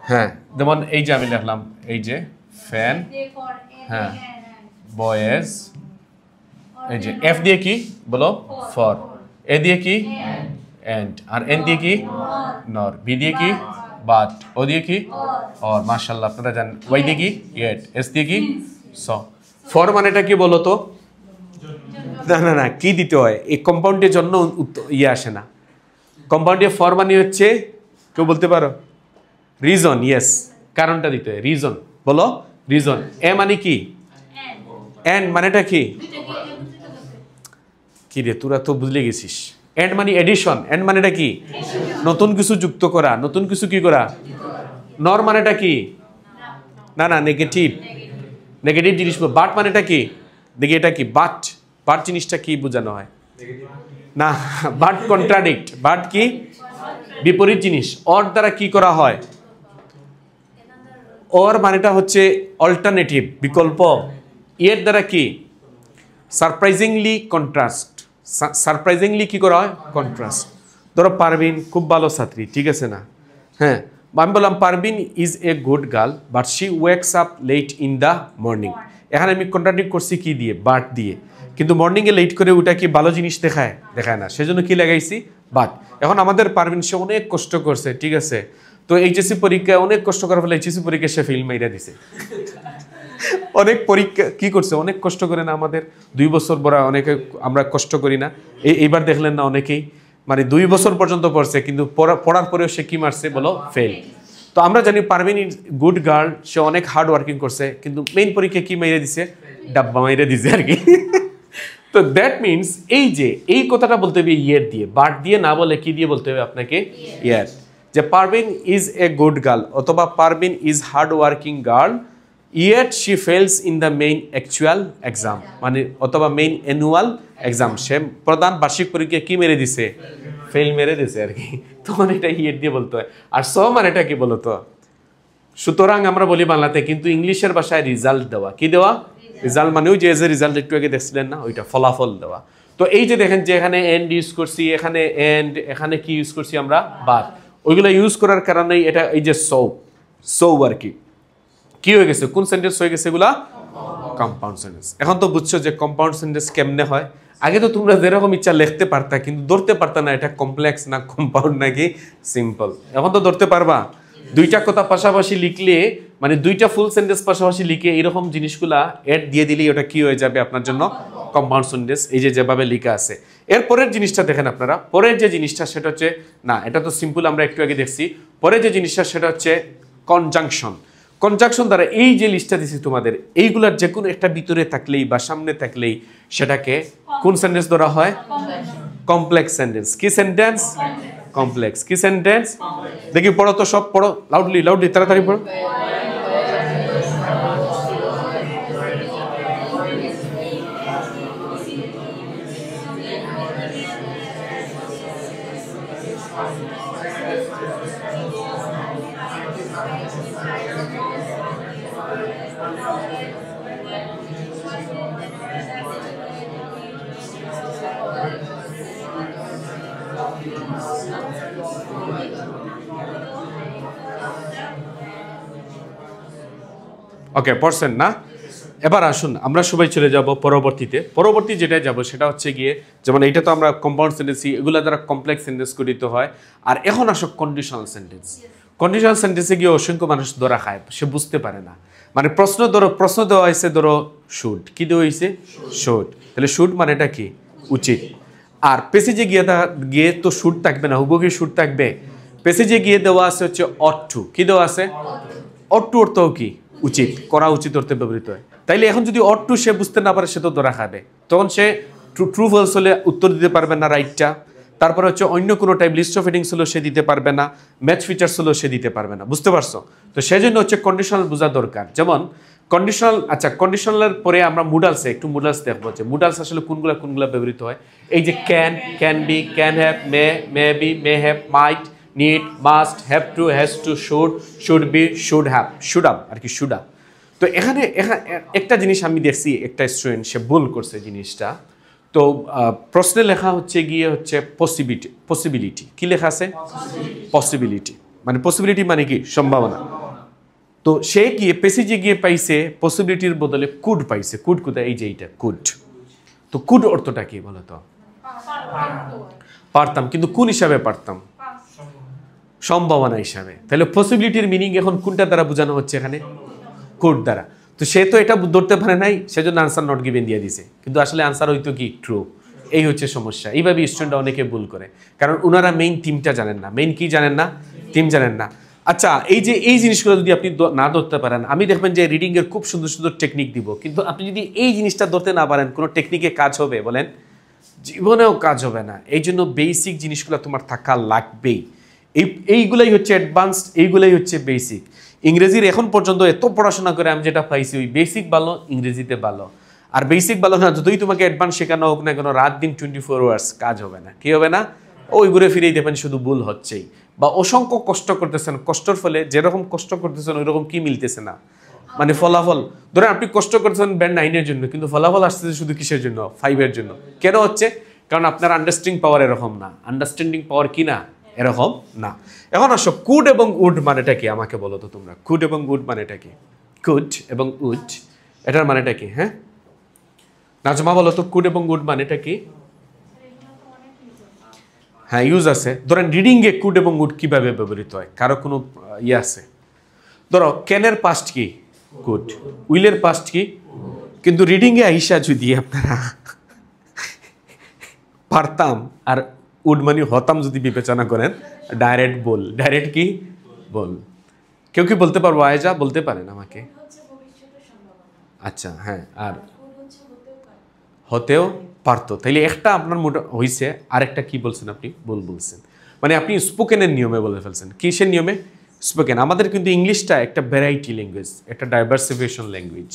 A: হ্যাঁ, যেমন এই যে আমি লিখলাম, এই যে ফ্যান, হ্যাঁ বয়েজ, এই যে এফ দিয়ে কি বলো, ফর, এ দিয়ে কি, এন্ড, আর এন দিয়ে কি, নর, বি দিয়ে কি, বাট, ও দিয়ে কি, অর, মাশাআল্লাহ আপনারা জানেন, ওয়াই দিয়ে কি, ইয়েট, এস দিয়ে কি, স। ফর মানেটা কি বলো তো? না না না, কি দিতে হয়, এই কম্পাউন্ডের জন্য ইয়ে আসে না। কম্পাউন্ডে ফর মানে হচ্ছে, কেউ বলতে পারো? রিজন, ইয়েস, কারণটা দিতে হয়, রিজন, বলো রিজন। এ মানে কি, এন্ড মানেটা কি, কি রে তোরা তো বুঝলে গেছিস। এন্ড মানে এডিশন, এন্ড মানেটা কি? নতুন কিছু যুক্ত করা, নতুন কিছু কি করা। নর মানেটা কি? না না, নেগেটিভ, নেগেটিভ জিনিস। বাট মানেটা কি? দেখি এটা কি বাট, বাট জিনিসটা কি বোঝানো হয়? না, বাট কন্ট্রাডিক্ট, বাট কি? বিপরীত জিনিস। অর দ্বারা কি করা হয়? অর মানেটা হচ্ছে অল্টারনেটিভ, বিকল্প। এর দ্বারা কি? সারপ্রাইজিংলি কন্ট্রাস্ট, সারপ্রাইজিংলি কি করা হয়? কন্ট্রাস্ট। ধরো পারভিন খুব ভালো ছাত্রী, ঠিক আছে না? হ্যাঁ, আমি বললাম Parveen is a good girl but she wakes up late in the morning. এখানে আমি কন্ট্রাডিক্ট করছি কি দিয়ে? বাট দিয়ে। কিন্তু মর্নিংয়ে লেট করে ওটা কি ভালো জিনিস দেখায়? দেখায় না, সেজন্য কি লাগাইছি? বাট। এখন আমাদের পারভিন সে অনেক কষ্ট করছে, ঠিক আছে, তো এইচএসসি পরীক্ষায় অনেক কষ্ট করার ফলে এইচএসসি পরীক্ষায় সে ফেল মাইরা দিছে। অনেক পরীক্ষা কি করছে, অনেক কষ্ট করে না, আমাদের 2 বছর পড়া অনেকে আমরা কষ্ট করি না। এইবার দেখলেন না অনেকেই মানে 2 বছর পর্যন্ত পড়ছে, কিন্তু পড়ার পরেও সে কি মারছে বলো? ফেল। তো আমরা জানি পারভিন ইজ গুড গার্ল, সে অনেক হার্ড ওয়ার্কিং করছে, কিন্তু মেইন পরীক্ষা কি মাইরে দিছে? ডাব্বা মাইরে দিছে আর কি। তো দ্যাট মিনস এই যে এই কথাটা বলতে হবে ইয়ের দিয়ে, বাট দিয়ে না বলে কি দিয়ে বলতে হবে আপনাকে? ইয়ার। যে Parveen is a good girl অথবা Parveen is hard working girl yet she fails in the main actual exam, মানে অথবা মেইন অ্যানুয়াল এক্সাম, সে প্রধান বার্ষিক পরীক্ষা কি মেরে দিছে? ফেল মেরে দিছে আর কি। তখন এটা ইয়ের দিয়ে বলতে হয়। আর স মানে এটা কি বলতো? সুতরাং আমরা বলি বাংলাতে, কিন্তু ইংলিশের ভাষায় রেজাল্ট দেওয়া। কি দেওয়া? রেজাল্ট মানে ওই যে রেজাল্ট একটু আগে দেখছিলেন না, ওইটা ফলাফল দেওয়া। তো এই যে দেখেন যে এখানে এন্ড ইউজ করছি, এখানে এন্ড, এখানে কি ইউজ করছি আমরা? বাট। ওইগুলো ইউজ করার কারণেই এটা এই যে সৌ আর কি কি হয়ে গেছে? কোন সেন্টেন্স হয়ে গেছে এগুলা? Compound sentence. এখন তো বুঝছো যে কম্পাউন্ড সেন্টেন্স কেমনে হয়। আগে তো তোমরা যেরকম ইচ্ছা লিখতে পারতা, কিন্তু ধরতে পারতা না এটা কমপ্লেক্স না কম্পাউন্ড নাকি সিম্পল। এখন তো ধরতে পারবা। দুইটা কথা পাশাপাশি লিখলে, মানে দুইটা ফুল সেন্টেন্স পাশাপাশি লিখে এরকম জিনিসগুলা এড দিয়ে দিলেই ওটা কি হয়ে যাবে আপনার জন্য? Compound sentence. এই যে যেভাবে লেখা আছে। এর পরের জিনিসটা দেখেন আপনারা, পরের যে জিনিসটা সেটা হচ্ছে, না এটা তো সিম্পল, আমরা একটু আগে দেখছি। পরের যে জিনিসটা সেটা হচ্ছে কনজাংশন। কনজাংশন দ্বারা এই যে লিস্টটা দিছি তোমাদের, এইগুলার যে কোনো একটা ভিতরে থাকলেই বা সামনে থাকলেই সেটাকে কোন সেন্টেন্স ধরা হয়? Complex sentence. কি সেন্টেন্স? কমপ্লেক্স। কি সেন্টেন্স? দেখি পড়ো তো, সব পড়ো, লাউডলি লাউডলি, তাড়াতাড়ি পড়ো। ওকে, পড়ছেন না? এবার আসুন আমরা সবাই চলে যাব পরবর্তী যেটা যাব সেটা হচ্ছে গিয়ে, যেমন এইটা তো আমরা কম্পাউন্ড সেন্টেন্স, এগুলো দ্বারা কমপ্লেক্স সেন্টেন্স গঠিত হয়। আর এখন আসো কন্ডিশনাল সেন্টেন্স। কন্ডিশনাল সেন্টেন্সে গিয়ে অসংখ্য মানুষ ধরা খায়, সে বুঝতে পারে না। মানে প্রশ্ন দেওয়া হয়েছে, ধরো শুড, কি দেওয়া হয়েছে? শুড। তাহলে শুড মানে এটা কি? উচিত। আর পেসেজে গিয়ে তো শুড থাকবে না, হুবহু শুড থাকবে। পেসেজে গিয়ে দেওয়া আছে হচ্ছে অট টু। কি দেওয়া আছে? অট টু অর্থও কি? উচিত, করা উচিত অর্থে ব্যবহৃত হয়। তাইলে এখন যদি অট টু সে বুঝতে না পারে, সে তো ধরা খাবে। তখন সে ট্রু ফলস হলে উত্তর দিতে পারবে না, রাইটটা। তারপরে হচ্ছে অন্য কোনো টাইপ লিস্ট অফ হেডিংস হলেও সে দিতে পারবে না, ম্যাচ ফিচার্স হলেও সে দিতে পারবে না। বুঝতে পারছো? তো সেজন্য হচ্ছে কন্ডিশনাল বোঝা দরকার। যেমন কন্ডিশনাল, আচ্ছা কন্ডিশনালের পরে আমরা মুডালসে একটু মুডালস দেখবো যে মুডালস আসলে কোনগুলা ব্যবহৃত হয়। এই যে can be, can have, may be, may have, might, need, must, have to, has to, should be, should have, should up আর কি, শুড আপ। তো এখানে একটা জিনিস আমি দেখছি, একটা স্টুডেন্ট সে ভুল করছে জিনিসটা। তো প্রশ্নে লেখা হচ্ছে গিয়ে হচ্ছে পসিবিলিটি। কি লেখা আছে? পসিবিলিটি। মানে পসিবিলিটি মানে কি? সম্ভাবনা। তো সে গিয়ে পেসেজে গিয়ে পাইছে পসিবিলিটির বদলে কুড পাইছে। কুড কোথায়? এই যে এইটা কুড। তো কুড অর্থটা কি বলো তো? পারতাম, কিন্তু কোন হিসাবে পারতাম? সম্ভাবনা হিসাবে। তাহলে পসিবিলিটির মিনিং এখন কোনটা দ্বারা বোঝানো হচ্ছে এখানে? কুড দ্বারা। তো সে তো এটা ধরতে পারে নাই, সেজন্য আনসার নট গিভেন দিয়ে দিছে, কিন্তু আসলে আনসার হয়তো কি? ট্রু। এই হচ্ছে সমস্যা। এইভাবে স্টুডেন্টরা অনেকে ভুল করে, কারণ ওনারা মেইন থিমটা জানেন না। মেইন কি জানেন না? থিম জানেন না। আচ্ছা, এই যে এই জিনিসগুলো যদি আপনি না ধরতে পারেন, আমি দেখবেন যে রিডিং এর খুব সুন্দর সুন্দর টেকনিক দিব, কিন্তু আপনি যদি এই জিনিসটা ধরতে না পারেন, কোনো টেকনিকে কাজ হবে বলেন? জীবনেও কাজ হবে না। এই জন্য বেসিক জিনিসগুলো তোমার থাকা লাগবেই। এইগুলাই হচ্ছে অ্যাডভান্সড, এইগুলাই হচ্ছে বেসিক। ইংরেজির এখন পর্যন্ত এত পড়াশোনা করে আমি যেটা পাইছি, ওই বেসিক ভালো, ইংরেজিতে ভালো। আর বেসিক ভালো না, যতই তোমাকে অ্যাডভান্স শেখানো হোক না কেন, রাত দিন 24 আওয়ার্স কাজ হবে না। কি হবে না? ওই ঘুরে ফিরেই দেখবেন শুধু ভুল হচ্ছেই, বা অসংখ্য কষ্ট করতেছেন, কষ্টর ফলে যেরকম কষ্ট করতেছেন ওই রকম কি মিলতেছে না, মানে ফলাফল। ধরেন আপনি কষ্ট করতেছেন ব্যান্ড 9-এর জন্য, কিন্তু ফলাফল আসতেছে শুধু কিসের জন্য? 5-এর জন্য। কেন হচ্ছে? কারণ আপনার আন্ডারস্ট্যান্ডিং পাওয়ার এরকম না। আন্ডারস্ট্যান্ডিং পাওয়ার কি না? এরকম না। এখন আসো, কুড এবং উড মানেটা কি আমাকে বলো তো তোমরা। কুড এবং উড মানেটা কি? কুড এবং উড এটার মানেটা কি? হ্যাঁ নাজমা বলো তো, কুড এবং উড মানেটা কি? হ্যাঁ ইউজ আছে। ধরেন রিডিংয়ে কুড এবং উড কিভাবে ব্যবহৃত হয়, কারো কোনো ইয়ে আছে? ধরো ক্যানের পাস্ট কি? কুড। উইলের পাস্ট কি? কিন্তু রিডিংয়ে আইসা যদি আপনারা পারতাম আর উড মানে হতাম যদি বিবেচনা করেন, ডাইরেক্ট বল। ডাইরেক্ট কি? বল। কেউ কি বলতে পারবো? আয়েজা বলতে পারেন আমাকে? আচ্ছা হ্যাঁ, আর হতেও পারতো। তাইলে একটা আপনার মোটা হয়েছে, আরেকটা কি বলছেন আপনি? বল বলছেন। মানে আপনি স্পোকেনের নিয়মে বলে ফেলছেন। কিসের নিয়মে? স্পোকেন। আমাদের কিন্তু ইংলিশটা একটা ভ্যারাইটি ল্যাঙ্গুয়েজ, একটা ডাইভার্সিফিকেশন ল্যাঙ্গুয়েজ,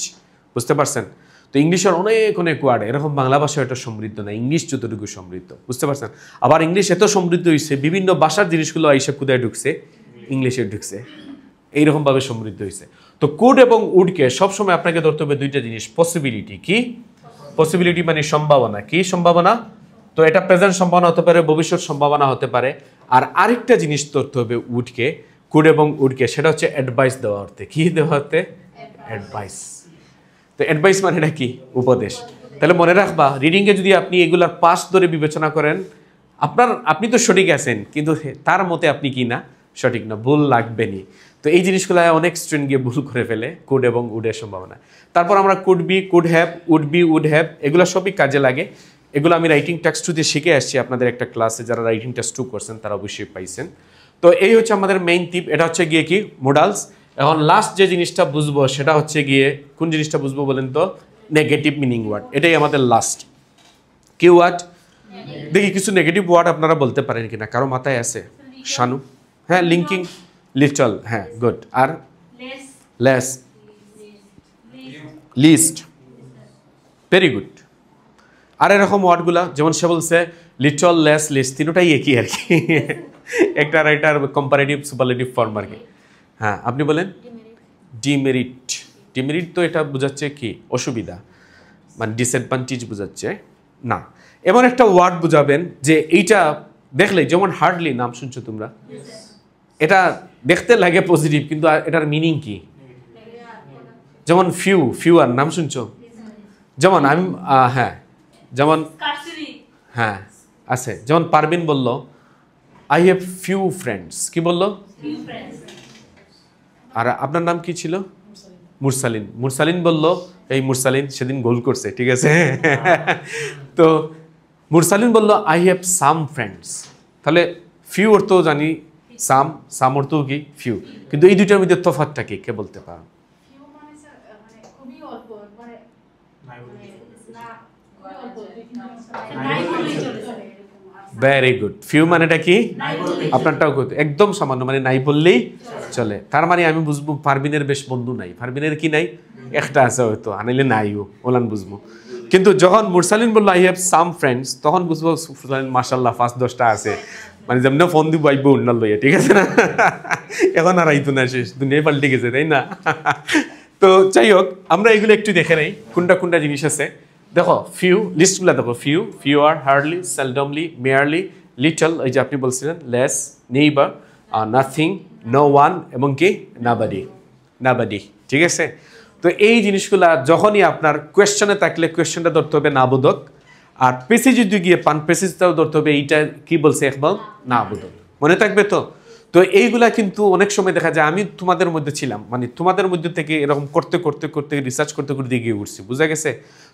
A: বুঝতে পারছেন? তো ইংলিশের অনেক অনেক ওয়ার্ড, এরকম বাংলা ভাষা এটা সমৃদ্ধ না, ইংলিশ যতটুকু সমৃদ্ধ, বুঝতে পারছেন? আবার ইংলিশ এত সমৃদ্ধ হয়েছে, বিভিন্ন ভাষার জিনিসগুলো আইসা কোথায় ঢুকছে? ইংলিশে ঢুকছে। এইরকমভাবে সমৃদ্ধ হয়েছে। তো কুড এবং উডকে সবসময় আপনাকে ধরতে হবে দুইটা জিনিস। পসিবিলিটি কি? পসিবিলিটি মানে সম্ভাবনা। কি সম্ভাবনা? তো এটা প্রেজেন্ট সম্ভাবনা হতে পারে, ভবিষ্যৎ সম্ভাবনা হতে পারে। আর আরেকটা জিনিস ধরতে হবে উডকে, কুড এবং উডকে, সেটা হচ্ছে অ্যাডভাইস দেওয়া অর্থে। কি দেওয়া অর্থে? অ্যাডভাইস। তো অ্যাডভাইস মানে এটা কি? উপদেশ। তাহলে মনে রাখবা, রিডিংয়ে যদি আপনি এগুলার পাস ধরে বিবেচনা করেন, আপনি তো সঠিক আছেন, কিন্তু তার মতে আপনি কি না? সঠিক না, ভুল লাগবেনি। তো এই জিনিসগুলো অনেক স্টুডেন্ট গিয়ে ভুল করে ফেলে, কুড এবং উডের সম্ভাবনা। তারপর আমরা could be, could have, would be, would have, এগুলো সবই কাজে লাগে। এগুলো আমি রাইটিং টেক্সট টুতে শিখে আসছি আপনাদের একটা ক্লাসে, যারা রাইটিং টেক্সট টু করছেন তারা অবশ্যই পাইছেন। তো এই হচ্ছে আমাদের মেইন টিপ। এটা হচ্ছে গিয়ে কি? মোডালস। এখন লাস্ট যে জিনিসটা বুঝবো সেটা হচ্ছে গিয়ে, কোন জিনিসটা বুঝবো বলেন তো? Negative meaning word. এটাই আমাদের লাস্ট। কি ওয়ার্ড? দেখি কিছু নেগেটিভ ওয়ার্ড আপনারা বলতে পারেন কিনা, কারো মাথায় আছে? শানু? হ্যাঁ, লিঙ্কিং, লিটল, হ্যাঁ গুড। আর লেস, লিস্ট, ভেরি গুড। আর এরকম ওয়ার্ডগুলা, যেমন সে বলছে লিটল, লেস, লিস্ট, তিনটাই একই আর কি, একটা আর এটার কম্পারেটিভ সুপারলেটিভ ফর্ম আর কি। হ্যাঁ আপনি বলেন। ডিমেরিট। ডিমেরিট তো এটা বোঝাচ্ছে কি? অসুবিধা, মানে ডিসঅ্যাডভান্টেজ বোঝাচ্ছে না। এমন একটা ওয়ার্ড বুঝাবেন যে এইটা দেখলে, যেমন হার্ডলি, নাম শুনছো তোমরা? এটা দেখতে লাগে পজিটিভ, কিন্তু এটার মিনিং কি? যেমন ফিউয়ার, নাম শুনছো? যেমন আমি হ্যাঁ, যেমন হ্যাঁ আছে, যেমন পারবিন বলল আই হ্যাভ ফিউ ফ্রেন্ডস। কি বললো? আর আপনার নাম কি ছিল? মুরসালিন। মুরসালিন বলল, এই মুরসালিন সেদিন গোল করছে, ঠিক আছে? তো মুরসালিন বলল আই হ্যাভ সাম ফ্রেন্ডস। তাহলে ফিউ অর্থ জানি, সাম অর্থ কি? ফিউ। কিন্তু এই দুইটার মধ্যে তফাৎটা কি? কে বলতে পারো? Very good. ফিউ মানেটা কি? আপনারটাও একদম সামান্য, মানে নাই বললেই চলে। তার মানে আমি বুঝবো পারবিনের বেশ বন্ধু নাই। পারবিনের কি নাই? একটা আছে হয়তো, আনাইলে নাইও, ওলান বুঝবো। কিন্তু যখন মুরসালিন বললো আই হ্যাভ সাম ফ্রেন্ডস, তখন বুঝবো মাশাল্লাহ 5-10টা আছে, মানে যেমন ফোন দিব আইব অন্য লইয়া, ঠিক আছে না? এখন আর আইতো না, শেষ, দুনিয়ায় পাল্টে গেছে, তাই না? তো যাই হোক, আমরা এগুলো একটু দেখে নেই কোনটা কোনটা জিনিস আছে। দেখো ফিউ, লিস্টগুলো দেখো। Fewer, hardly, seldomly, merely, little, এই যে আপনি বলছিলেন, less, neither, nothing, no one, এবং কি? নাবাডি, ঠিক আছে? তো এই জিনিসগুলা যখনই আপনার কোয়েশ্চনে থাকলে, কোয়েশ্চনটা ধরতে হবে নাবোধক। আর পেসি যদি গিয়ে পান, পেসিসটাও ধরতে হবে এইটা কি বলছে একবার? নাবোধক। মনে থাকবে তো? তো এইগুলা কিন্তু অনেক সময় দেখা যায়, আমি তোমাদের মধ্যে ছিলাম, মানে তোমাদের মধ্যে থেকে এরকম করতে করতে করতে রিসার্চ করতে করতে এগিয়ে উঠছি, বুঝা গেছে?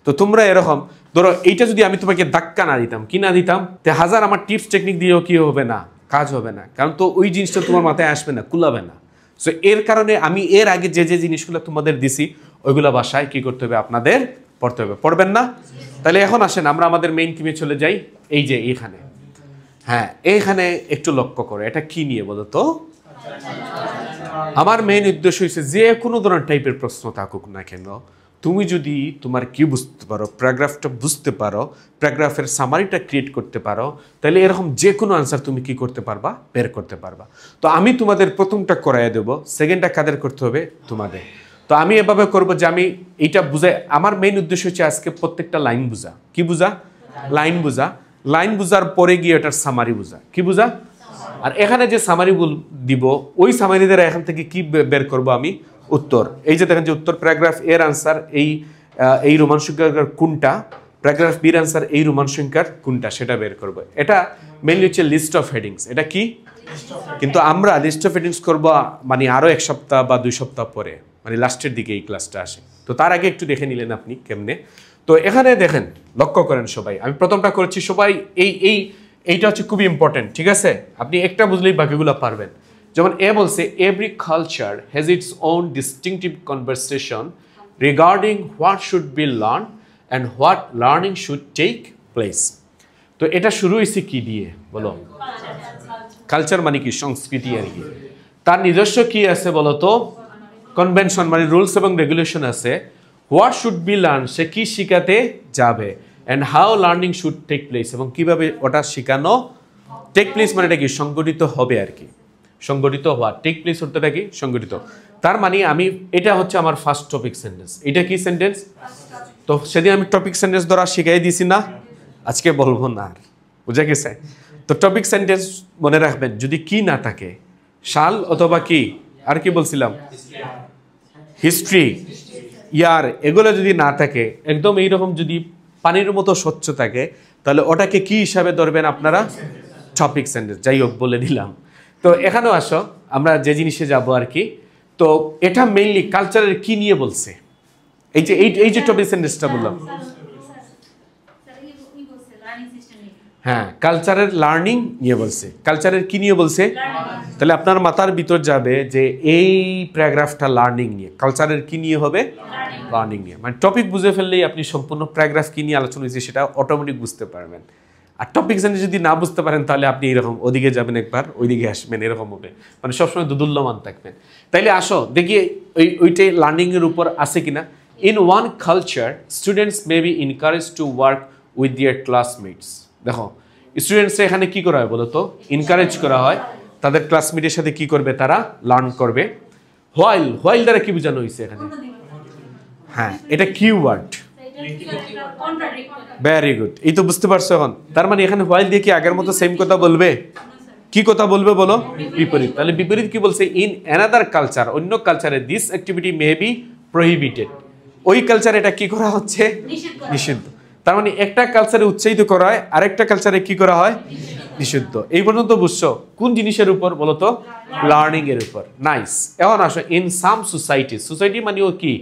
A: তো তোমরা এরকম ধরো, এইটা যদি আমি তোমাকে ধাক্কা না দিতাম, কি না দিতাম, তে হাজার আমার টিপস টেকনিক দিয়েও কি হবে না? কাজ হবে না। কারণ তো ওই জিনিসটা তোমার মাথায় আসবে না, কুলাবে না। সো এর কারণে আমি এর আগে যে যে জিনিসগুলো তোমাদের দিছি, ওইগুলো বাসায় কি করতে হবে? আপনাদের পড়তে হবে। পড়বেন না? তাহলে এখন আসেন আমরা আমাদের মেইন থিমে চলে যাই। এই যে এইখানে, হ্যাঁ এইখানে একটু লক্ষ্য করো, এটা কি নিয়ে বলো তো? আমার মেইন উদ্দেশ্য হচ্ছে যে কোনো ধরনের টাইপের প্রশ্ন থাকুক না কেন, তুমি যদি তোমার কি বুঝতে পারো, প্যারাগ্রাফটা বুঝতে পারো, প্যারাগ্রাফের সামারিটা ক্রিয়েট করতে পারো, তাহলে এরকম যে কোনো আনসার তুমি কি করতে পারবা, বের করতে পারবা। তো আমি তোমাদের প্রথমটা করাইয়া দেবো, সেকেন্ডটা কাদের করতে হবে, তোমাদের। তো আমি এভাবে করবো যে আমি এইটা বুঝাই, আমার মেইন উদ্দেশ্য হচ্ছে আজকে প্রত্যেকটা লাইন বুঝা। কি বুঝা? লাইন বুঝা। লাইন বুঝার পরে গিয়ে এটার সামারি বুঝা। কি বুঝা? আর এখানে যে সামারি দিব, ওই সামারি দ্বারা এখান থেকে কি বের করব আমি, উত্তর। এই যে দেখেন যে উত্তর প্যারাগ্রাফ এর আনসার এই রোমান সংখ্যার কোনটা, প্যারাগ্রাফ বির আনসার এই রোমান সংখ্যার কোনটা, সেটা বের করব। এটা মেইনলি হচ্ছে লিস্ট অফ হেডিংস। এটা কি? কিন্তু আমরা লিস্ট অফ হেডিংস করব মানে আরো 1 সপ্তাহ বা 2 সপ্তাহ পরে, মানে লাস্টের দিকে এই ক্লাসটা আসে। তো তার আগে একটু দেখে নিলেন আপনি কেমনে। তো এখানে দেখেন, লক্ষ্য করেন সবাই, আমি প্রথমটা করেছি সবাই এইটা হচ্ছে খুবই ইম্পর্টেন্ট, ঠিক আছে? আপনি একটা বুঝলেই বাকিগুলো পারবেন। যেমন এ বলছে, every culture has its own distinctive conversation regarding what should be learn and what learning should take place. তো এটা শুরু হয়েছে কি দিয়ে বলো? কালচার মানে কি? সংস্কৃতি আর কি। তার নিজস্ব কি আছে বলো তো? কনভেনশন মানে রুলস এবং রেগুলেশন আছে। হোয়াট শুড বি লার্ন, সে কি শিখাতে যাবে, and how learning should take place, এবং কিভাবে ওটা শেখানো, টেক প্লেস মানে এটা কি? সংগঠিত হবে আর কি। সংগঠিত হওয়া, টেক প্লেস অর্থটা কি? সংগঠিত। তার মানে আমি, এটা হচ্ছে আমার ফার্স্ট টপিক সেন্টেন্স। এটা কি সেন্টেন্স? তো সেদিন আমি টপিক সেন্টেন্স দ্বারা শিখাই দিছি না, আজকে বলবো না আর, বুঝা গেছে? তো টপিক সেন্টেন্স মনে রাখবেন, যদি কি না থাকে, সাল অথবা কি, আর কি বলছিলাম, হিস্ট্রি, ইয়ার, এগুলো যদি না থাকে, একদম এইরকম যদি পানির মতো স্বচ্ছ থাকে, তাহলে ওটাকে কি হিসাবে ধরবেন আপনারা? Topic sentence. যাই হোক, বলে দিলাম। তো এখানেও আসো, আমরা যে জিনিসে যাব আর কি। তো এটা মেইনলি কালচারের কি নিয়ে বলছে, এই যে টপিক সেন্টেন্সটা বললাম, হ্যাঁ কালচারের লার্নিং নিয়ে বলছে। কালচারের কি নিয়ে বলছে? তাহলে আপনার মাথার ভিতর যাবে যে এই প্যারাগ্রাফটা লার্নিং নিয়ে, কালচারের কি নিয়ে হবে? লার্নিং নিয়ে। মানে টপিক বুঝে ফেললেই আপনি সম্পূর্ণ প্যারাগ্রাফ কি নিয়ে আলোচনা হয়েছে সেটা অটোমেটিক বুঝতে পারবেন। আর টপিক সেন্টেন্স যদি না বুঝতে পারেন, তাহলে আপনি এরকম ওদিকে যাবেন একবার, ওইদিকে আসবেন, এরকম হবে। মানে সবসময় দুদুল্যমান থাকবেন। তাইলে আসো দেখি ওইটাই লার্নিং এর উপর আছে কিনা। In one culture students may be encourage to work with দিয়ার ক্লাসমেটস। দেখো, স্টুডেন্টস এখানে কি করা হয় বলো তো? এনকারেজ করা হয়, তাদের ক্লাসমেটের সাথে কি করবে, তারা লার্ন করবে। হোয়াইল দ্বারা কি বোঝানো হয়েছে এখানে? হ্যাঁ, এটা কি ওয়ার্ড? ভেরি গুড, এই তো বুঝতে পারছো এখন। তার মানে এখানে হোয়াইল দিয়ে কি আগের মতো সেম কথা বলবে? কি কথা বলবে বলো? বিপরীত। তাহলে বিপরীত কি বলছে? ইন অ্যানাদার কালচার, অন্য কালচারে this activity may be prohibited. ওই কালচারে এটা কি করা হচ্ছে? নিষিদ্ধ। তার মানে একটা কালচারে উৎসাহিত করা হয়, আরেকটা কালচারে কি করা হয়? নিষিদ্ধ। এই পর্যন্ত বুঝছো? কোন জিনিসের উপর বলো তো? লার্নিং এর উপর। নাইস। এখন আসো, ইন সাম সোসাইটি, সোসাইটি মানে ও কি?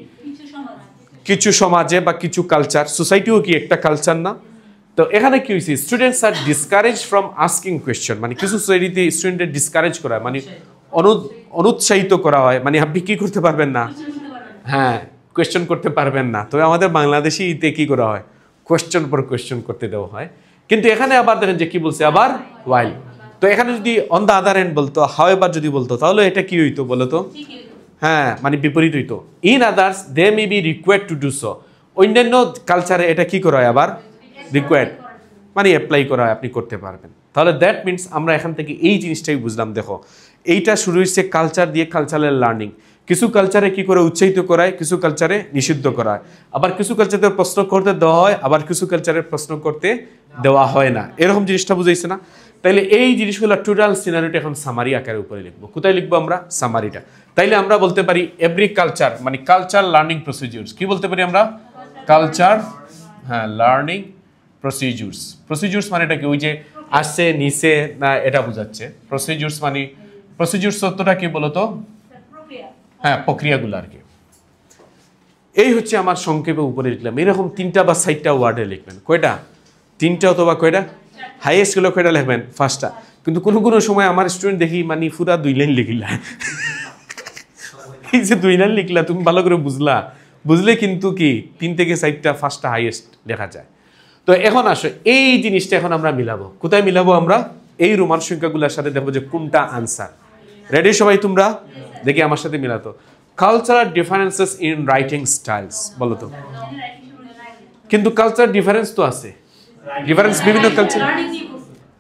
A: কিছু সমাজে বা কিছু কালচার, সোসাইটিও কি একটা কালচার না? তো এখানে কি হয়েছে? Students are discourage from asking question, মানে কিছু সোসাইটিতে স্টুডেন্টদের ডিসকারেজ করা হয়, মানে অনুৎসাহিত করা হয়, মানে আপনি কি করতে পারবেন না, হ্যাঁ কোয়েশ্চেন করতে পারবেন না। তবে আমাদের বাংলাদেশে ইতে কি করা হয়? কোয়েশ্চেন পর কোয়েশ্চেন করতে দেওয়া হয়। কিন্তু এখানে আবার দেখেন যে কি বলছে, আবার ওয়াইল। তো এখানে যদি অন দ্য আদার এন্ড বলতো, হাউএভার যদি বলতো, তাহলে এটা কি হইতো বলো তো? হ্যাঁ, মানে বিপরীত হইতো। In others they may be required to do so. অন্যান্য কালচারে এটা কি করা হয়? আবার রিকোয়ার্ড, মানে অ্যাপ্লাই করা হয়, আপনি করতে পারবেন। তাহলে দ্যাট মিনস আমরা এখান থেকে এই জিনিসটাই বুঝলাম। দেখো, এইটা শুরু হয়েছে কালচার দিয়ে, কালচারাল লার্নিং। কিছু কালচারে কি করে? উৎসাহিত করায়, কিছু কালচারে নিষিদ্ধ করা হয়। আবার কিছু কালচারে প্রশ্ন করতে দেওয়া হয়, আবার কিছু কালচারে প্রশ্ন করতে দেওয়া হয় না। এরকম জিনিসটা বুঝাইছে না? তাইলে এই জিনিসগুলো টোটাল সিনারিওটা এখন সামারি আকারে উপরে লিখবো। কোথায় লিখবো আমরা? সামারিটা। তাইলে আমরা বলতে পারি এভরি কালচার, মানে কালচার লার্নিং প্রসিডিউরস। কি বলতে পারি আমরা? কালচার, হ্যাঁ, লার্নিং প্রসিডিউরস। প্রসিডিউরস মানে এটা কি? ওই যে আসছে নিচে না, এটা বোঝাচ্ছে। প্রসিডিউরস মানে, প্রসিডিউরস তত্ত্বটা কি বলতো? হ্যাঁ, প্রক্রিয়াগুলো আর কি। এই হচ্ছে আমার সংক্ষেপে উপরে লিখলাম। এরকম 3টা বা 4টা ওয়ার্ডে লিখবেন। কয়টা? 3টা অথবা কয়টা? হাইয়েস্ট গুলো কয়টা লিখবেন? 5টা। কিন্তু কোনো সময় আমার স্টুডেন্ট দেখি মানে পুরা 2 লাইন লিখিলা। এই যে 2 লাইন লিখলা, তুমি ভালো করে বুঝলে কিন্তু কি 3 থেকে 4টা 5টা হাইয়েস্ট লেখা যায়। তো এখন আসো এই জিনিসটা এখন আমরা মিলাবো, কোথায় মিলাবো আমরা? এই রোমান সংখ্যাগুলোর সাথে দেখবো যে কোনটা আনসার। রেডি সবাই তোমরা? দেখি আমার সাথে মিলাতো। Cultural differences in writing styles, বলো তো। কিন্তু কালচার ডিফারেন্স তো আছে, ডিফারেন্স বিভিন্ন কালচার।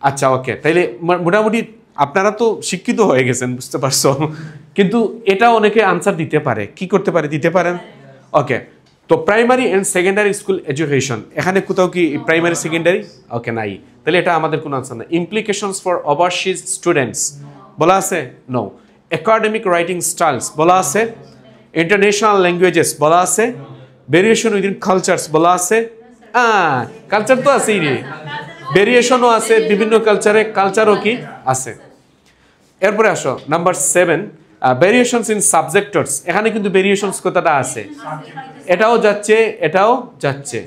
A: আচ্ছা ওকে, তাইলে মোটামুটি আপনারা তো শিক্ষিত হয়ে গেছেন, বুঝতে পারছো, কিন্তু এটা অনেকে আনসার দিতে পারে, কি করতে পারে, দিতে পারেন। ওকে, তো primary and secondary school education, এখানে কোথাও কি প্রাইমারি সেকেন্ডারি? ওকে, নাই, তাহলে এটা আমাদের কোনো আনসার না। ইমপ্লিকেশনস ফর ওভারসিজ স্টুডেন্টস বলা আছে, নো। একাডেমিক রাইটিং স্টাইলস বলা আছে, ইন্টারন্যাশনাল ল্যাঙ্গুয়েজেস বলা আছে, ভেরিয়েশন উইদিন কালচারস বলা আছে। কালচার তো আছেই রে, ভেরিয়েশনও আছে বিভিন্ন কালচারে, কালচারও কি আছে। এরপরে আসো নাম্বার 7, ভেরিয়েশনস ইন সাবজেক্টস। এখানে কিন্তু ভেরিয়েশনস কথাটা আছে, এটাও যাচ্ছে এটাও যাচ্ছে,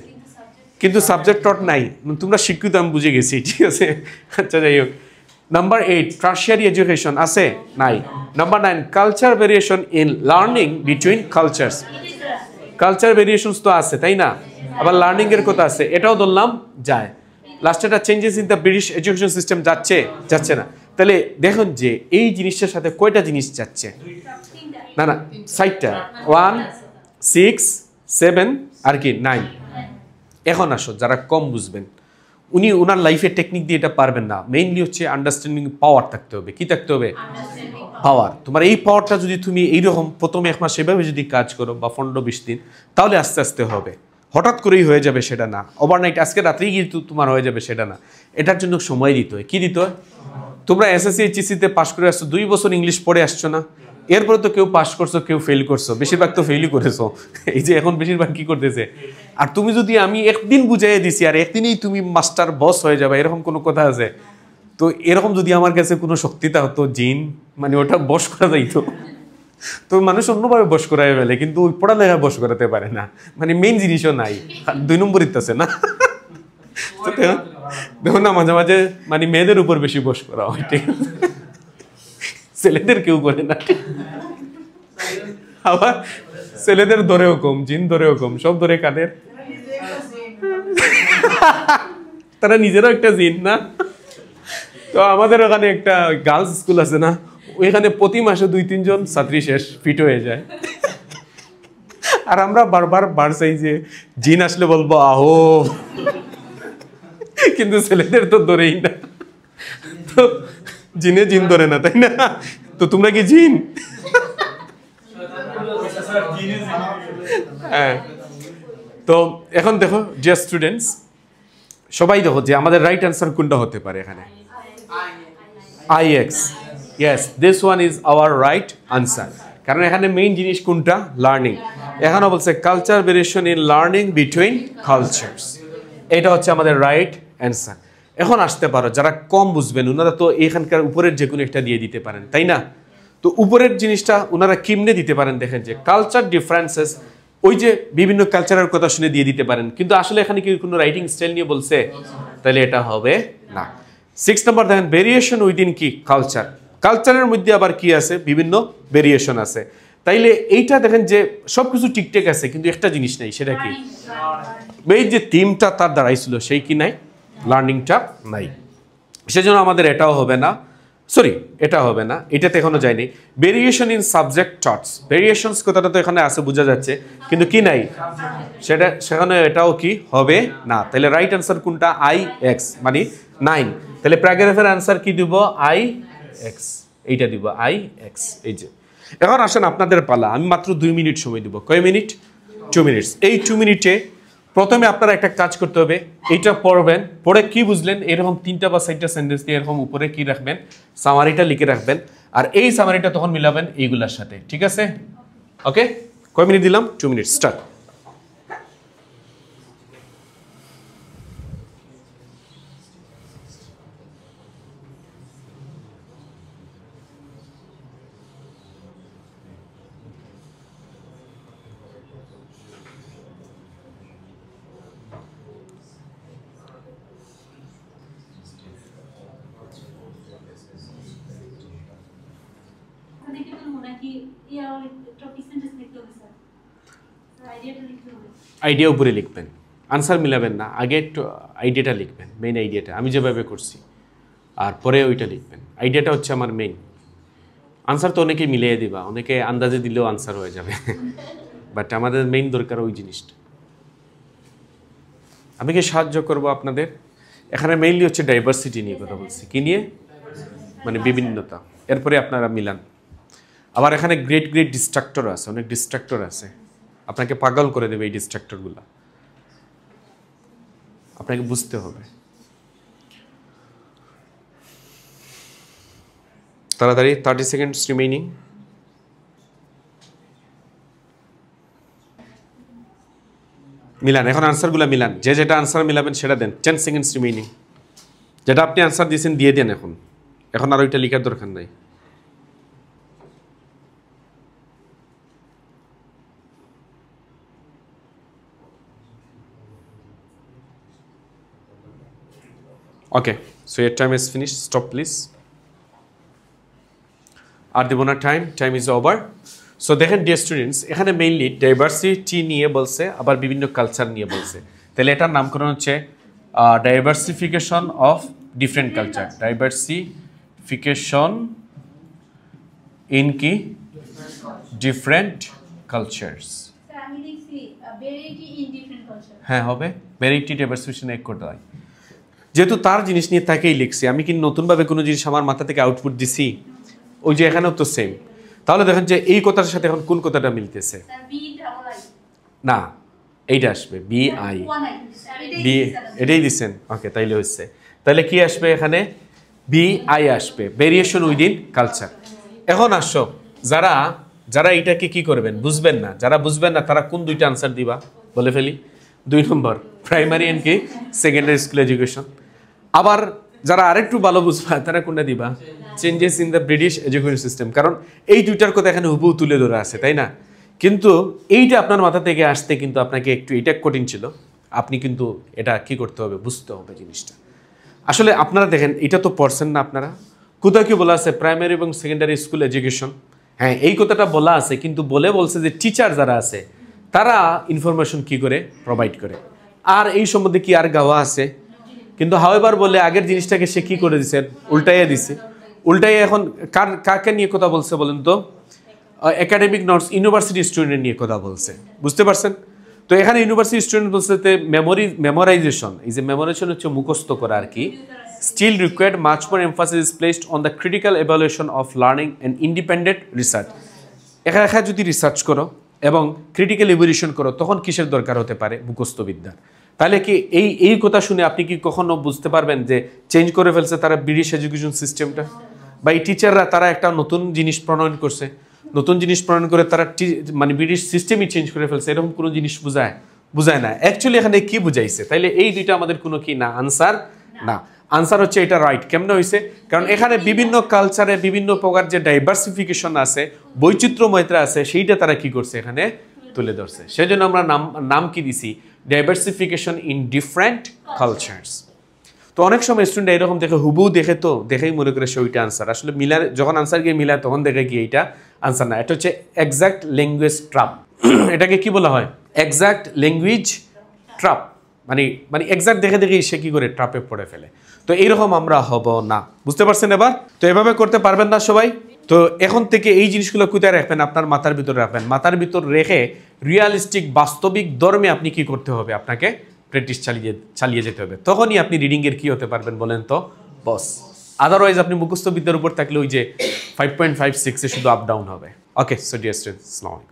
A: কিন্তু সাবজেক্টর নাই। তোমরা শিক্ষিত, আমি বুঝে গেছি, ঠিক আছে। আচ্ছা যাই হোক, নাম্বার 8, টারশিয়ারি এডুকেশন আছে, নাই। Number 9, culture variation in learning between cultures. Culture variations তো আছে, তাই না? আবার লার্নিং এর কথা আছে, এটাও ধরলাম যায়। লাস্টেটা changes in the British education system যাচ্ছে, যাচ্ছে না। তাহলে দেখুন যে এই জিনিসটার সাথে কয়টা জিনিস যাচ্ছে? না না, 6টা, 1, 6, 7 আর কি 9। এখন আসো, যারা কম বুঝবেন উনি ওনার লাইফের টেকনিক দিয়ে এটা পারবেন না। মেইনলি হচ্ছে আন্ডারস্ট্যান্ডিং পাওয়ার থাকতে হবে। কি থাকতে হবে? পাওয়ার। তোমার এই পাওয়ারটা যদি তুমি এইরকম প্রথমে 1 মাস সেভাবে যদি কাজ করো বা 15-20 দিন, তাহলে আস্তে আস্তে হবে। হঠাৎ করেই হয়ে যাবে সেটা না, ওভারনাইট আজকে রাত্রেই কিন্তু তোমার হয়ে যাবে সেটা না। এটার জন্য সময় দিতে হয়। কি দিতে হয়? তোমরা এসএসসি এইচএসসিতে পাশ করে আসছো, 2 বছর ইংলিশ পড়ে আসছো না? এরপরে তো কেউ পাশ করছো, কেউ ফেল করছো, বেশিরভাগ তো ফেলই করেছো। এই যে এখন বেশিরভাগ কি করতেছে। আর তুমি যদি আমি একদিন বুঝাইয়ে দিছি আর একদিনেই তুমি মাস্টার বস হয়ে যাবে, এরকম কোনো কথা আছে? তো এরকম যদি আমার কাছে কোনো শক্তিটা হতো, জিন, মানে ওটা বশ করা যাইতো, তো মানুষ অন্যভাবে বশ করাই ফেলে, কিন্তু ওই পড়ালেখা বশ করাতে পারে না। মানে মেইন জিনিসও নাই, 2 নম্বর ইত্যাছে না। দেখুন না, মাঝে মাঝে মানে মেয়েদের উপর বেশি বশ করা হয়, ঠিক আছে, ছেলেদের কেউ করে না। আবার ছেলেদের ধরেও কম, জিন ধরেও কম, সব ধরে কাদের? তারা নিজেরাও একটা জিন না? তো আমাদের ওখানে একটা গার্লস স্কুল আছে না, ওইখানে প্রতি মাসে 2-3 জন ছাত্রী শেষ ফিট হয়ে যায়। আর আমরা বারবার বাড়ছাই যে জিন আসলে বলবো আহো, কিন্তু ছেলেদের তো ধরেই না। তো জিনে জিন ধরে না, তাই না? তো তোমরা কি জিন? হ্যাঁ। তো এখন দেখো যে স্টুডেন্টস সবাই দেখো যে আমাদের রাইট অ্যান্সার কোনটা হতে পারে এখানে? IX, yes, this one is our right answer. কারণ এখানে মেইন জিনিস কোনটা? লার্নিং। এখানে বলছে culture variation in learning between cultures, এটা হচ্ছে আমাদের রাইট অ্যান্সার। এখন আসতে পারো যারা কম বুঝবেন, ওনারা তো এখানকার উপরের যে কোনো একটা দিয়ে দিতে পারেন, তাই না? তো উপরের জিনিসটা ওনারা কেমনে দিতে পারেন? দেখেন যে কালচার ডিফারেন্সেস, ওই যে বিভিন্ন কালচারের কথা শুনে দিয়ে দিতে পারেন, কিন্তু আসলে এখানে কি কোনো রাইটিং স্টাইল নিয়ে বলছে? তাহলে এটা হবে না। 6 নম্বর দেখেন, ভেরিয়েশন উইদিন কি কালচার। কালচারের মধ্যে আবার কি আছে? বিভিন্ন ভেরিয়েশন আছে। তাইলে এইটা দেখেন যে সবকিছু ঠিকঠাক আছে, কিন্তু একটা জিনিস নাই, সেটা কি? এই যে থিমটা তার দাঁড়াইছিল সেই কি নাই, লার্নিংটা নাই। সেজন্য আমাদের এটাও হবে না, সরি এটা হবে না, এটাতে এখনো যায়নি। Variation in subject thoughts, variations কথাটা তো এখানে আছে, বোঝা যাচ্ছে, কিন্তু কি নাই সেটা, সেখানে এটাও কি হবে না। তাহলে রাইট অ্যান্সার কোনটা? IX, মানে 9। তাহলে প্যারাগ্রাফের অ্যান্সার কি দিব? IX, এইটা দিব IX। এই যে এখন আসেন আপনাদের পালা, আমি মাত্র 2 মিনিট সময় দিব। কয় মিনিট? 2 মিনিটস। এই 2 মিনিটে প্রথমে আপনারা একটা কাজ করতে হবে, এইটা পড়বেন, পড়ে কি বুঝলেন এরকম 3টা বা 4টা সেন্টেন্স দিয়ে এরকম উপরে কি রাখবেন, সামারিটা লিখে রাখবেন। আর এই সামারিটা তখন মিলাবেন এইগুলার সাথে, ঠিক আছে? ওকে, কয় মিনিট দিলাম? 2 মিনিট, স্টার্ট। আইডিয়া উপরে লিখবেন। আনসার মিলাবেন না, আগে একটু আইডিয়াটা লিখবেন, মেইন আইডিয়াটা আমি যেভাবে করছি, আর পরে ওইটা লিখবেন। আইডিয়াটা হচ্ছে আমার মেইন। আনসার তো অনেকেই মিলিয়ে দিবা, অনেকে আন্দাজে দিলেও আনসার হয়ে যাবে, বাট আমাদের মেইন দরকার ওই জিনিসটা। আমি কি সাহায্য করব আপনাদের? এখানে মেইনলি হচ্ছে ডাইভার্সিটি নিয়ে কথা বলছি। কি নিয়ে? মানে বিভিন্নতা। এরপরে আপনারা মিলান। আবার এখানে গ্রেট গ্রেট ডিস্ট্রাক্টর আছে, অনেক ডিস্ট্রাক্টর আছে, আপনাকে পাগল করে দেবে এই ডিস্ট্রাক্টরগুলো, আপনাকে বুঝতে হবে। তাড়াতাড়ি, 30 সেকেন্ডস রিমেইনিং। মিলান, এখন আনসারগুলো মিলান, যে যেটা আনসার মিলাবেন সেটা দেন। 10 সেকেন্ডস রিমেইনিং। যেটা আপনি আনসার দিয়েছেন দিয়ে দেন এখন, এখন আর ওইটা লেখার দরকার নাই। Okay, so your time is finished. Stop please. আর দেব না time, time is over. So দেখেন ডিয়ার স্টুডেন্টস, এখানে মেইনলি ডাইভার্সিটি নিয়ে বলছে, আবার বিভিন্ন কালচার নিয়ে বলছে। তাহলে এটার নামকরণ হচ্ছে diversification of different culture. Diversification in কি? Different cultures. হ্যাঁ হবে, ভ্যারাইটি ডাইভার্সিফিকেশন এক করতে হয়। যেহেতু তার জিনিস নিয়ে তাকেই লিখছি, আমি কি নতুনভাবে কোনো জিনিস আমার মাথা থেকে আউটপুট দিছি? ওই যে এখানেও তো সেম। তাহলে দেখেন যে এই কথাটার সাথে এখন কোন কথাটা মিলতেছে? না, এইটা আসবে বি আই, বি, এটাই দিচ্ছেন। ওকে, তাইলে হচ্ছে, তাহলে কি আসবে এখানে? বি আই আসবে, ভেরিয়েশন উইদিন কালচার। এখন আসো, যারা যারা এইটাকে কি করবেন, বুঝবেন না, যারা বুঝবেন না তারা কোন দুইটা আনসার দিবা বলে ফেলি। 2 নম্বর, প্রাইমারি এন্ড কি সেকেন্ডারি স্কুল এডুকেশন। আবার যারা আরেকটু ভালো বুঝবা তারা কোনটা দিবা? Changes in the British education system. কারণ এই দুইটার কথা এখানে হুবহু তুলে ধরা আছে, তাই না? কিন্তু এইটা আপনার মাথা থেকে আসতে কিন্তু আপনাকে একটু এটা কঠিন ছিল। আপনি কিন্তু এটা কি করতে হবে, বুঝতে হবে জিনিসটা। আসলে আপনারা দেখেন, এটা তো পড়ছেন না আপনারা, কোথাও কি বলা আছে প্রাইমারি এবং সেকেন্ডারি স্কুল এডুকেশন? হ্যাঁ, এই কথাটা বলা আছে, কিন্তু বলছে যে টিচার যারা আছে তারা ইনফরমেশন কি করে প্রোভাইড করে। আর এই সম্বন্ধে কি আর গাওয়া আছে? কিন্তু হাওয়েভার বলে আগের জিনিসটাকে সে কি করে দিছে, উল্টাইয়া দিছে। উল্টাইয়া এখন কাকে নিয়ে কথা বলছে বলেন তো? একাডেমিক নোটস, ইউনিভার্সিটি স্টুডেন্ট নিয়ে কথা বলছে, বুঝতে পারছেন? তো এখানে ইউনিভার্সিটি স্টুডেন্ট বলছে মেমোরাইজেশন, এই যে মেমোরাইজেশন হচ্ছে মুখস্থ করা আর কি। Still required much more emphasis is placed on the critical evaluation of learning and independent research. এখানে যদি রিসার্চ করো এবং ক্রিটিক্যাল ইভ্যালুয়েশন করো, তখন কিসের দরকার হতে পারে? মুখস্থবিদ্যার। তাহলে কি এই কথা শুনে আপনি কি কখনো বুঝতে পারবেন যে চেঞ্জ করে ফেলছে তারা ব্রিটিশ এডুকেশন সিস্টেমটা? বা এই টিচাররা তারা একটা নতুন জিনিস প্রণয়ন করছে, নতুন জিনিস প্রণয়ন করে তারা মানে ব্রিটিশ সিস্টেমই চেঞ্জ করে ফেলছে, এরকম কোনো জিনিস বুঝায় না। অ্যাকচুয়ালি এখানে কি বুঝাইছে? তাইলে এই দুইটা আমাদের কোনো কি না আনসার না। আনসার হচ্ছে এটা রাইট। কেমন হয়েছে? কারণ এখানে বিভিন্ন কালচারে বিভিন্ন প্রকার যে ডাইভার্সিফিকেশন আছে, বৈচিত্র্যময়তা আছে, সেইটা তারা কি করছে এখানে তুলে ধরছে। সেজন্য আমরা নাম কি দিছি? Diversification in different cultures. তো অনেক সময় স্টুডেন্ট এরকম দেখে, হুবহু দেখেই মনে করে সে ওইটা আনসার। আসলে মিলার, যখন আনসার গিয়ে মিলায় তখন দেখে কি এইটা আনসার না। এটা হচ্ছে এক্সাক্ট ল্যাঙ্গুয়েজ ট্রাপ। এটাকে কি বলা হয়? Exact language trap. মানে এক্সাক্ট দেখেই সে কি করে ট্রাপে পড়ে ফেলে। তো এইরকম আমরা হব না, বুঝতে পারছেন এবার? তো এভাবে করতে পারবেন না সবাই। তো এখন থেকে এই জিনিসগুলো কোথায় রাখবেন? আপনার মাথার ভিতরে রাখবেন। মাথার ভিতর রেখে রিয়ালিস্টিক বাস্তবিক ধর্মে আপনি কি করতে হবে? আপনাকে প্র্যাকটিস চালিয়ে যেতে হবে। তখনই আপনি রিডিংয়ের কি হতে পারবেন বলেন তো? বস। আদারওয়াইজ আপনি মুখস্থ বিদ্যার উপর থাকলে ওই যে 5.56 শুধু আপ ডাউন হবে। ওকে, সো ডিয়ার স্টুডেন্টস, আসসালামু আলাইকুম।